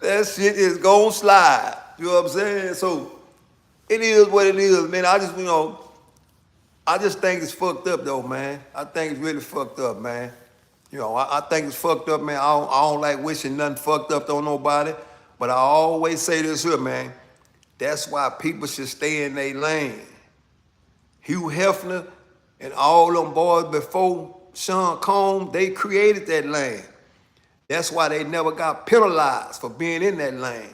That shit is gonna slide. You know what I'm saying? So it is what it is, man. I just think it's fucked up though, man. I think it's really fucked up, man. You know, I think it's fucked up, man. I don't like wishing nothing fucked up on nobody, but I always say this here, man. That's why people should stay in their lane. Hugh Hefner and all them boys before Sean Combs, they created that lane. That's why they never got penalized for being in that lane,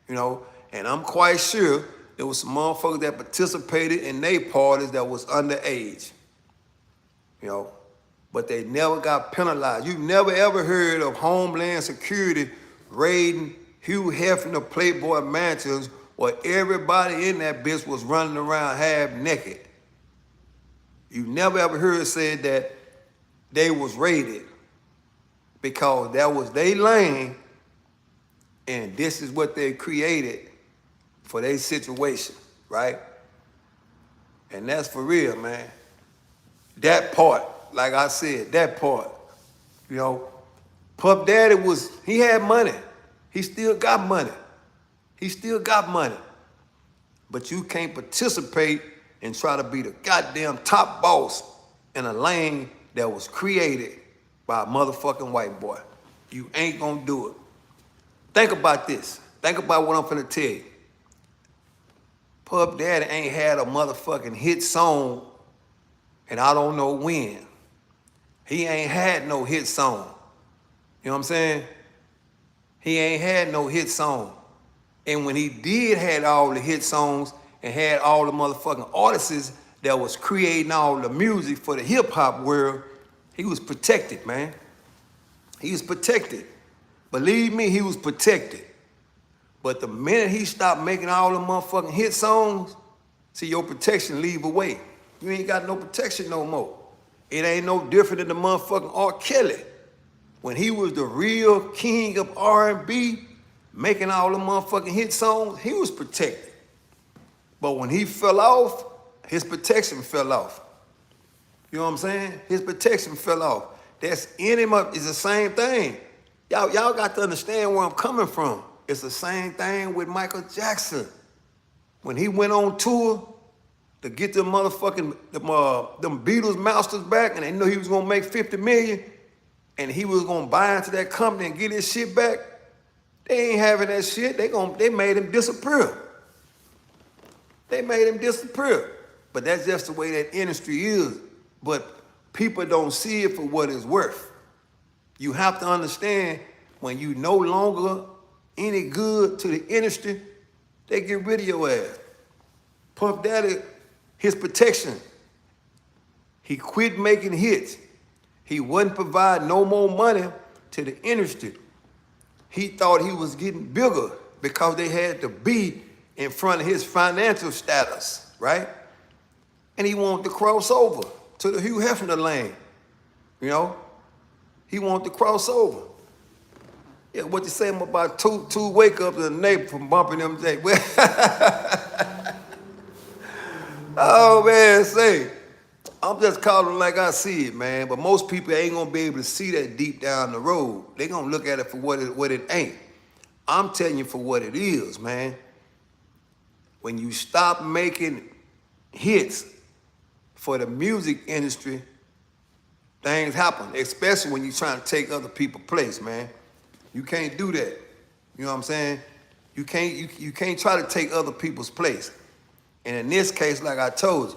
you know. And I'm quite sure there was some motherfuckers that participated in their parties that was underage, you know. But they never got penalized. You never ever heard of Homeland Security raiding Hugh Hefner Playboy mansions where everybody in that bitch was running around half naked. You never ever heard said that they was raided because that was their lane and this is what they created for their situation, right? And that's for real, man. That part, like I said, that part, you know, Puff Daddy he had money. He still got money. He still got money. But you can't participate and try to be the goddamn top boss in a lane that was created by a motherfucking white boy. You ain't gonna do it. Think about this. Think about what I'm finna tell you. Puff Daddy ain't had a motherfucking hit song and I don't know when. He ain't had no hit song. You know what I'm saying? He ain't had no hit song. And when he did had all the hit songs and had all the motherfucking artists that was creating all the music for the hip hop world, he was protected, man. He was protected. Believe me, he was protected. But the minute he stopped making all the motherfucking hit songs, see, your protection leave away. You ain't got no protection no more. It ain't no different than the motherfucking R. Kelly. when he was the real king of R&B, making all the motherfucking hit songs, he was protected. But when he fell off, his protection fell off. You know what I'm saying? His protection fell off. That's in him up. It's the same thing. Y'all got to understand where I'm coming from. It's the same thing with Michael Jackson. When he went on tour to get them motherfucking them Beatles masters back, and they knew he was gonna make 50 million, and he was gonna buy into that company and get his shit back, they ain't having that shit. They made him disappear. They made him disappear. But that's just the way that industry is. But people don't see it for what it's worth. You have to understand, when you no longer any good to the industry, they get rid of your ass. Puff Daddy, his protection. He quit making hits. He wouldn't provide no more money to the industry. He thought he was getting bigger because they had to be in front of his financial status, right? And he wanted to cross over to the Hugh Hefner lane, you know? He wanted to cross over. Yeah, what you say about two wake ups and a neighbor from bumping them day. Oh man, say, I'm just calling like I see it, man. But most people ain't gonna be able to see that deep down the road. They gonna look at it for what it ain't. I'm telling you for what it is, man. When you stop making hits for the music industry, things happen, especially when you're trying to take other people's place, man. You can't do that. You know what I'm saying? You can't try to take other people's place. And in this case, like I told you,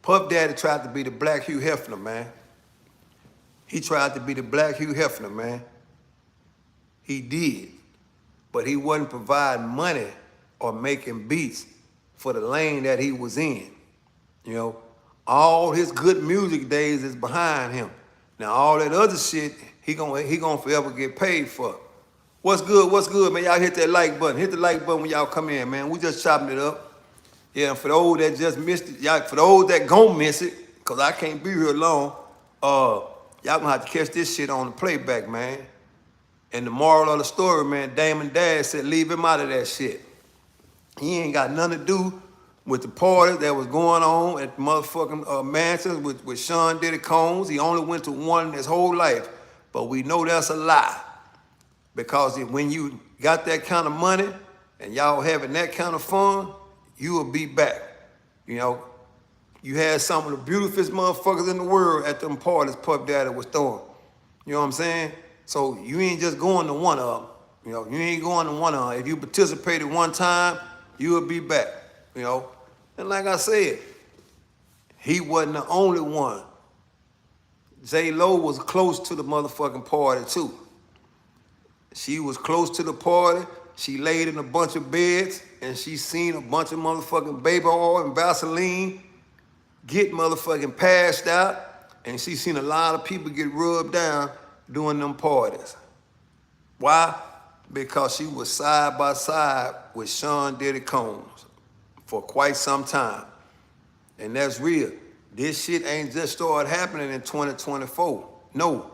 Puff Daddy tried to be the black Hugh Hefner, man. He tried to be the black Hugh Hefner, man. He did. But he wasn't providing money or making beats for the lane that he was in. You know, all his good music days is behind him. Now all that other shit, he gonna forever get paid for. What's good, man? Y'all hit that like button. Hit the like button when y'all come in, man. We just chopping it up. Yeah, and for those that just missed it, y'all, for those that gon' miss it, because I can't be here long, y'all gonna have to catch this shit on the playback, man. And the moral of the story, man, Damon Dash said leave him out of that shit. He ain't got nothing to do with the party that was going on at the motherfucking mansions with Sean Diddy Combs. He only went to one in his whole life. But we know that's a lie. Because when you got that kind of money and y'all having that kind of fun, you will be back. You know, you had some of the beautifulest motherfuckers in the world at them parties Puff Daddy was throwing. You know what I'm saying? So you ain't just going to one of them. You know, you ain't going to one of them. If you participated one time, you will be back. You know, and like I said, he wasn't the only one. J-Lo was close to the motherfucking party too. She was close to the party. She laid in a bunch of beds and she seen a bunch of motherfucking baby oil and Vaseline get motherfucking passed out, and she seen a lot of people get rubbed down during them parties. Why? Because she was side by side with Sean Diddy Combs for quite some time. And that's real. This shit ain't just started happening in 2024. No.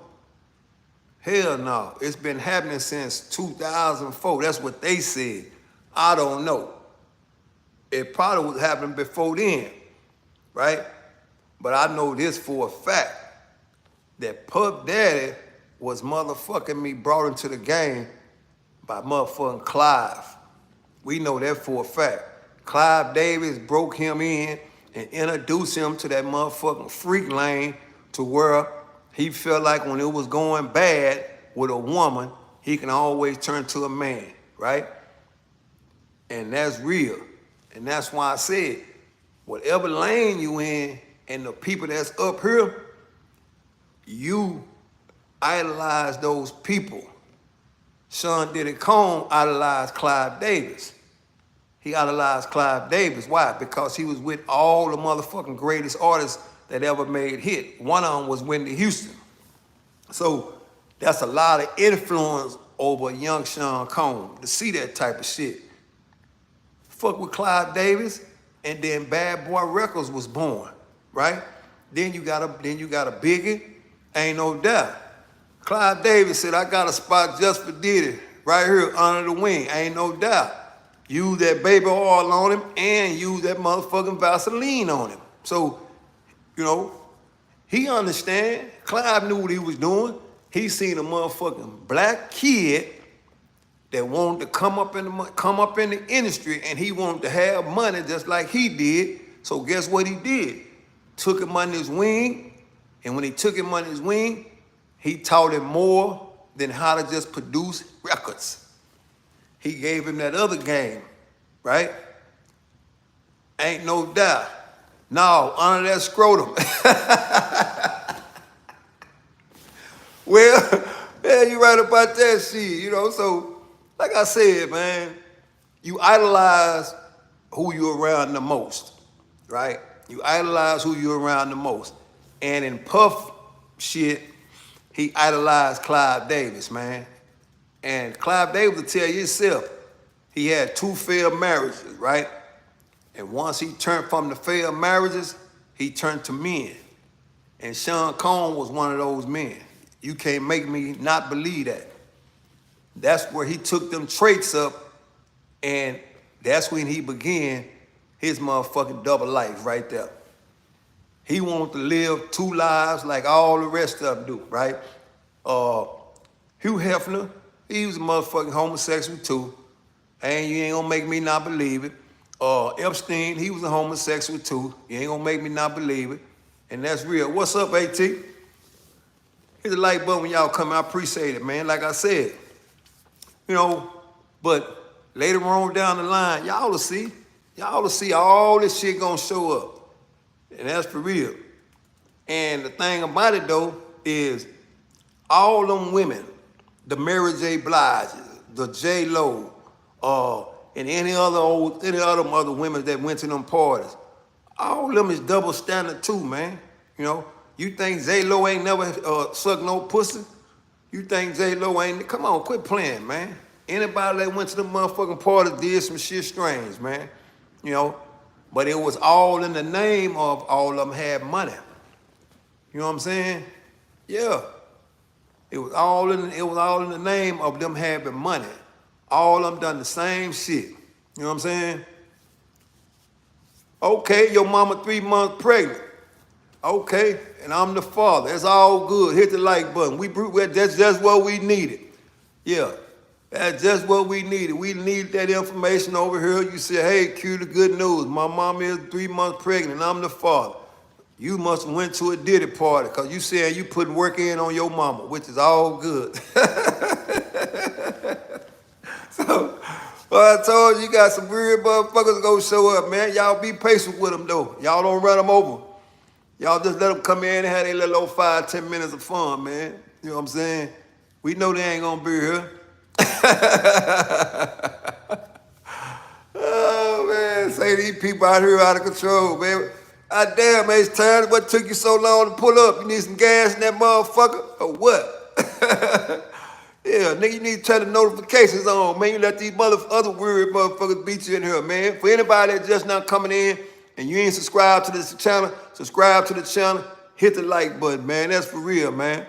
Hell no. It's been happening since 2004. That's what they said. I don't know. It probably was happening before then, right? But I know this for a fact, that Puff Daddy was motherfucking me brought into the game by motherfucking Clive. We know that for a fact. Clive Davis broke him in and introduced him to that motherfucking freak lane to where he felt like when it was going bad with a woman, he can always turn to a man, right? And that's real. And that's why I said, whatever lane you in and the people that's up here, you idolize those people. Sean Diddy Combs idolized Clive Davis. He idolized Clive Davis. Why? Because he was with all the motherfucking greatest artists that ever made hit. One of them was Whitney Houston. So that's a lot of influence over young Sean Combs to see that type of shit. Fuck with Clive Davis, and then Bad Boy Records was born, right? Then you got a Biggie, ain't no doubt. Clive Davis said, I got a spot just for Diddy, right here under the wing, ain't no doubt. Use that baby oil on him and use that motherfucking Vaseline on him. So, you know, he understand. Clive knew what he was doing. He seen a motherfucking black kid that wanted to come up in the industry, and he wanted to have money just like he did. So guess what he did? Took him under his wing, and when he took him under his wing, he taught him more than how to just produce records. He gave him that other game, right? Ain't no doubt. Now, under that scrotum. Well, yeah, you right about that shit, you know. So, like I said, man, you idolize who you're around the most, right? You idolize who you're around the most. And in Puff shit, he idolized Clive Davis, man. And Clive Davis will tell you himself, he had 2 failed marriages, right? And once he turned from the failed marriages, he turned to men. And Sean Combs was one of those men. You can't make me not believe that. That's where he took them traits up, and that's when he began his motherfucking double life right there. He wanted to live 2 lives like all the rest of them do, right? Hugh Hefner, he was a motherfucking homosexual too. And you ain't gonna make me not believe it. Epstein, he was a homosexual too. You ain't gonna make me not believe it. And that's real. What's up, AT? Hit the like button when y'all come. I appreciate it, man. Like I said, you know, but later on down the line, y'all will see all this shit gonna show up. And that's for real. And the thing about it though is all them women, the Mary J. Bliges, the J. Lo, and any other women that went to them parties, all of them is double standard too, man. You know, you think J. Lo ain't never sucked no pussy? You think J. Lo ain't? Come on, quit playing, man. Anybody that went to the motherfucking party did some shit strange, man. You know, but it was all in the name of all of them had money. You know what I'm saying? Yeah. It was all in the name of them having money. All of them done the same shit. You know what I'm saying? Okay, your mama 3 months pregnant. Okay, and I'm the father. It's all good. Hit the like button. That's just what we needed. Yeah, that's just what we needed. We need that information over here. You say, hey, cue the good news. My mom is 3 months pregnant, and I'm the father. You must have went to a Diddy party because you said you putting work in on your mama, which is all good. So, well, I told you got some weird motherfuckers gonna show up, man. Y'all be patient with them, though. Y'all don't run them over. Y'all just let them come in and have their little 5-10 minutes of fun, man. You know what I'm saying? We know they ain't gonna be here. Oh, man. Say these people out here out of control, man. God damn, man, it's tired. What took you so long to pull up? You need some gas in that motherfucker? Or what? Yeah, nigga, you need to turn the notifications on, man. You let these other weird motherfuckers beat you in here, man. For anybody that's just not coming in and you ain't subscribed to this channel, subscribe to the channel, hit the like button, man. That's for real, man.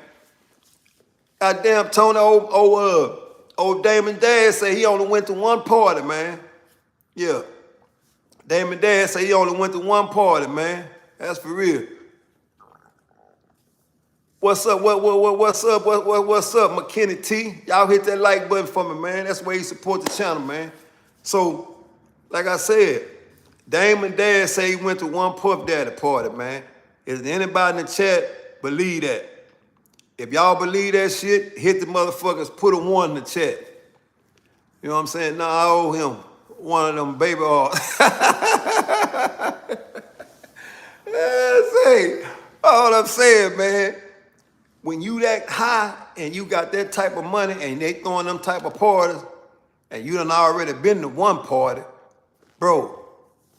Goddamn, Tony, old Damon Dash say he only went to one party, man. Yeah. Damon Dash say he only went to one party, man. That's for real. What's up? What's up? What's up, McKinney T? Y'all hit that like button for me, man. That's where you support the channel, man. So, like I said, Damon Dash say he went to one Puff Daddy party, man. Is there anybody in the chat believe that? If y'all believe that shit, hit the motherfuckers, put a 1 in the chat. You know what I'm saying? Nah, I owe him one of them baby oils. Say, all I'm saying, man, when you that high and you got that type of money and they throwing them type of parties and you done already been to one party, bro,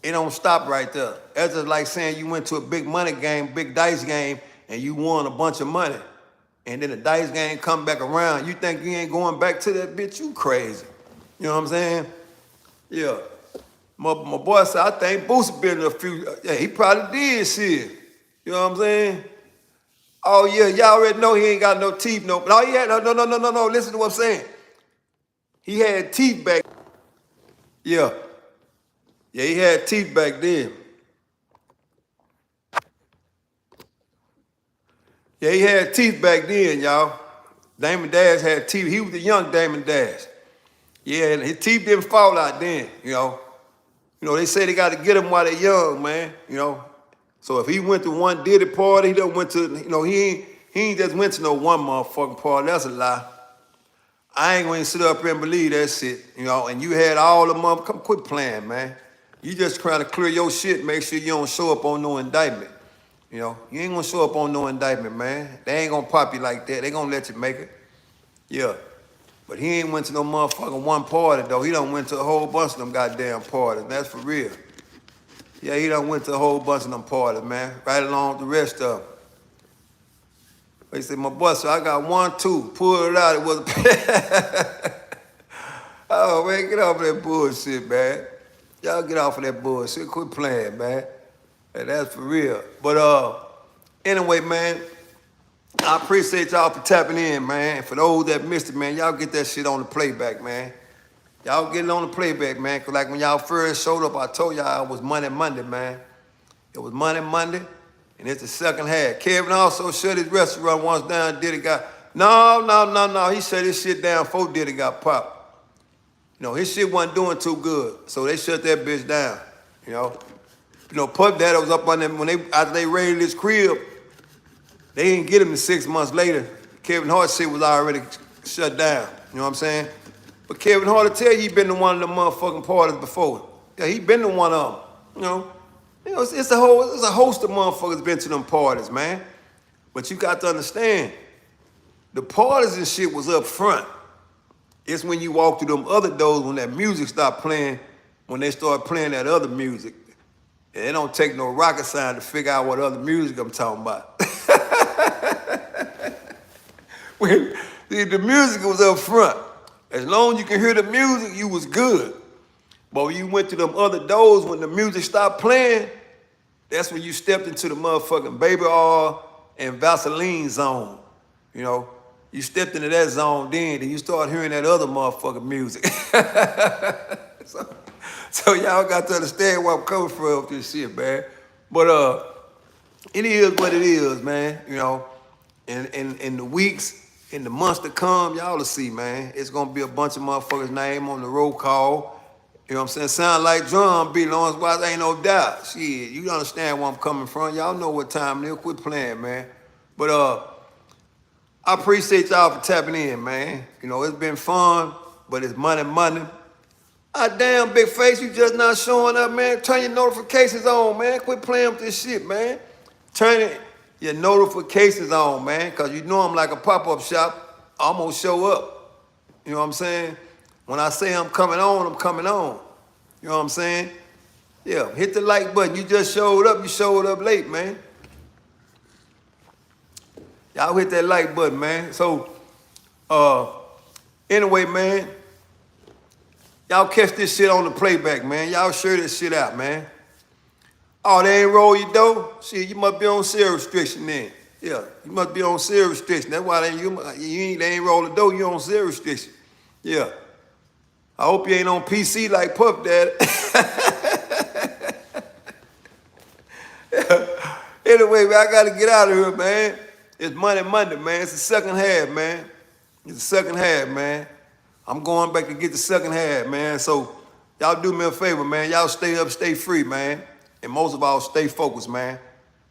it don't stop right there. That's just like saying you went to a big money game, big dice game, and you won a bunch of money. And then the dice game come back around. You think you ain't going back to that bitch? You crazy. You know what I'm saying? Yeah. My boy said, I think Boosie been in a few, yeah, he probably did shit. You know what I'm saying? Oh yeah, y'all already know he ain't got no teeth, no. But all he had, no. Listen to what I'm saying. He had teeth back. Yeah, yeah, he had teeth back then. Yeah, he had teeth back then, y'all. Damon Dash had teeth. He was the young Damon Dash. Yeah, and his teeth didn't fall out then, you know. You know, they say they got to get him while they're young, man, you know. So if he went to one Diddy party, he done went to, you know, he ain't just went to no one motherfucking party. That's a lie. I ain't going to sit up here and believe that shit, you know. And you had all the motherfuckers. Come quit playing, man. You just trying to clear your shit, make sure you don't show up on no indictment. You know, you ain't going to show up on no indictment, man. They ain't going to pop you like that. They going to let you make it. Yeah. But he ain't went to no motherfucking one party, though. He done went to a whole bunch of them goddamn parties. That's for real. Yeah, he done went to a whole bunch of them parties, man. Right along with the rest of them. They said, my boy, so I got 1, 2. Pull it out. It was a... Oh, man, get off of that bullshit, man. Y'all get off of that bullshit. Quit playing, man. And that's for real. But anyway, man, I appreciate y'all for tapping in, man. For those that missed it, man, y'all get that shit on the playback, man. Y'all get it on the playback, man. Because like when y'all first showed up, I told y'all it was Monday, man. It was Monday, and it's the second half. Kevin also shut his restaurant once down. Diddy got... No. He shut his shit down before Diddy got popped. You know, his shit wasn't doing too good. So they shut that bitch down, you know. You know, Puff Daddy was up on them after they raided his crib. They didn't get him to 6 months later. Kevin Hart's shit was already shut down. You know what I'm saying? But Kevin Hart will tell you he been to one of them motherfucking parties before. Yeah, he been to one of them. You know it's a host of motherfuckers been to them parties, man. But you got to understand, the parties and shit was up front. It's when you walk through them other doors when that music stopped playing, when they start playing that other music. And it don't take no rocket science to figure out what other music I'm talking about. When the music was up front. As long as you can hear the music, you was good. But when you went to them other doors, when the music stopped playing, that's when you stepped into the motherfucking baby oil and Vaseline zone. You know, you stepped into that zone then you start hearing that other motherfucking music. So y'all got to understand where I'm coming from with this shit, man. But it is what it is, man. You know, in the weeks, in the months to come, y'all will see, man. It's gonna be a bunch of motherfuckers' name on the roll call. You know what I'm saying? Sound like drum beat, Lawrence Watts, ain't no doubt. Shit, you understand where I'm coming from. Y'all know what time it is. Quit playing, man. But I appreciate y'all for tapping in, man. You know, it's been fun, but it's money. Ah, damn, big face, you just not showing up, man. Turn your notifications on, man. Quit playing with this shit, man. Turn your notifications on, man, because you know I'm like a pop-up shop. I'm going to show up. You know what I'm saying? When I say I'm coming on, I'm coming on. You know what I'm saying? Yeah, hit the like button. You just showed up. You showed up late, man. Y'all hit that like button, man. So, anyway, man, y'all catch this shit on the playback, man. Y'all share this shit out, man. Oh, they ain't roll you though? Shit, you must be on cell restriction then. Yeah, you must be on cell restriction. That's why they ain't roll the dough, you on cell restriction. Yeah. I hope you ain't on PC like Puff Daddy. Anyway, man, I gotta get out of here, man. It's Monday, man. It's the second half, man. It's the second half, man. I'm going back to get the second half, man. So y'all do me a favor, man. Y'all stay up, stay free, man. And most of all, stay focused, man.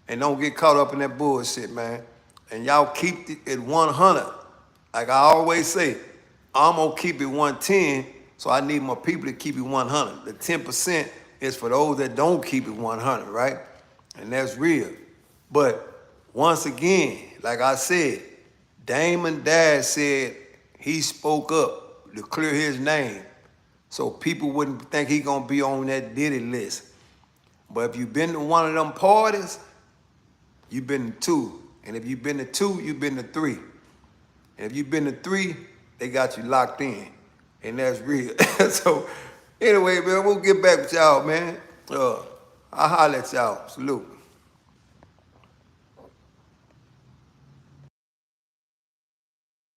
And don't get caught up in that bullshit, man. And y'all keep it at 100. Like I always say, I'm gonna keep it 110, so I need my people to keep it 100. The 10% is for those that don't keep it 100, right? And that's real. But once again, like I said, Damon Dash said he spoke up to clear his name so people wouldn't think he gonna be on that Diddy list. But if you've been to one of them parties, you've been to 2. And if you've been to 2, you've been to 3. And if you've been to 3, they got you locked in. And that's real. So anyway, man, we'll get back with y'all, man. I'll holler at y'all. Salute.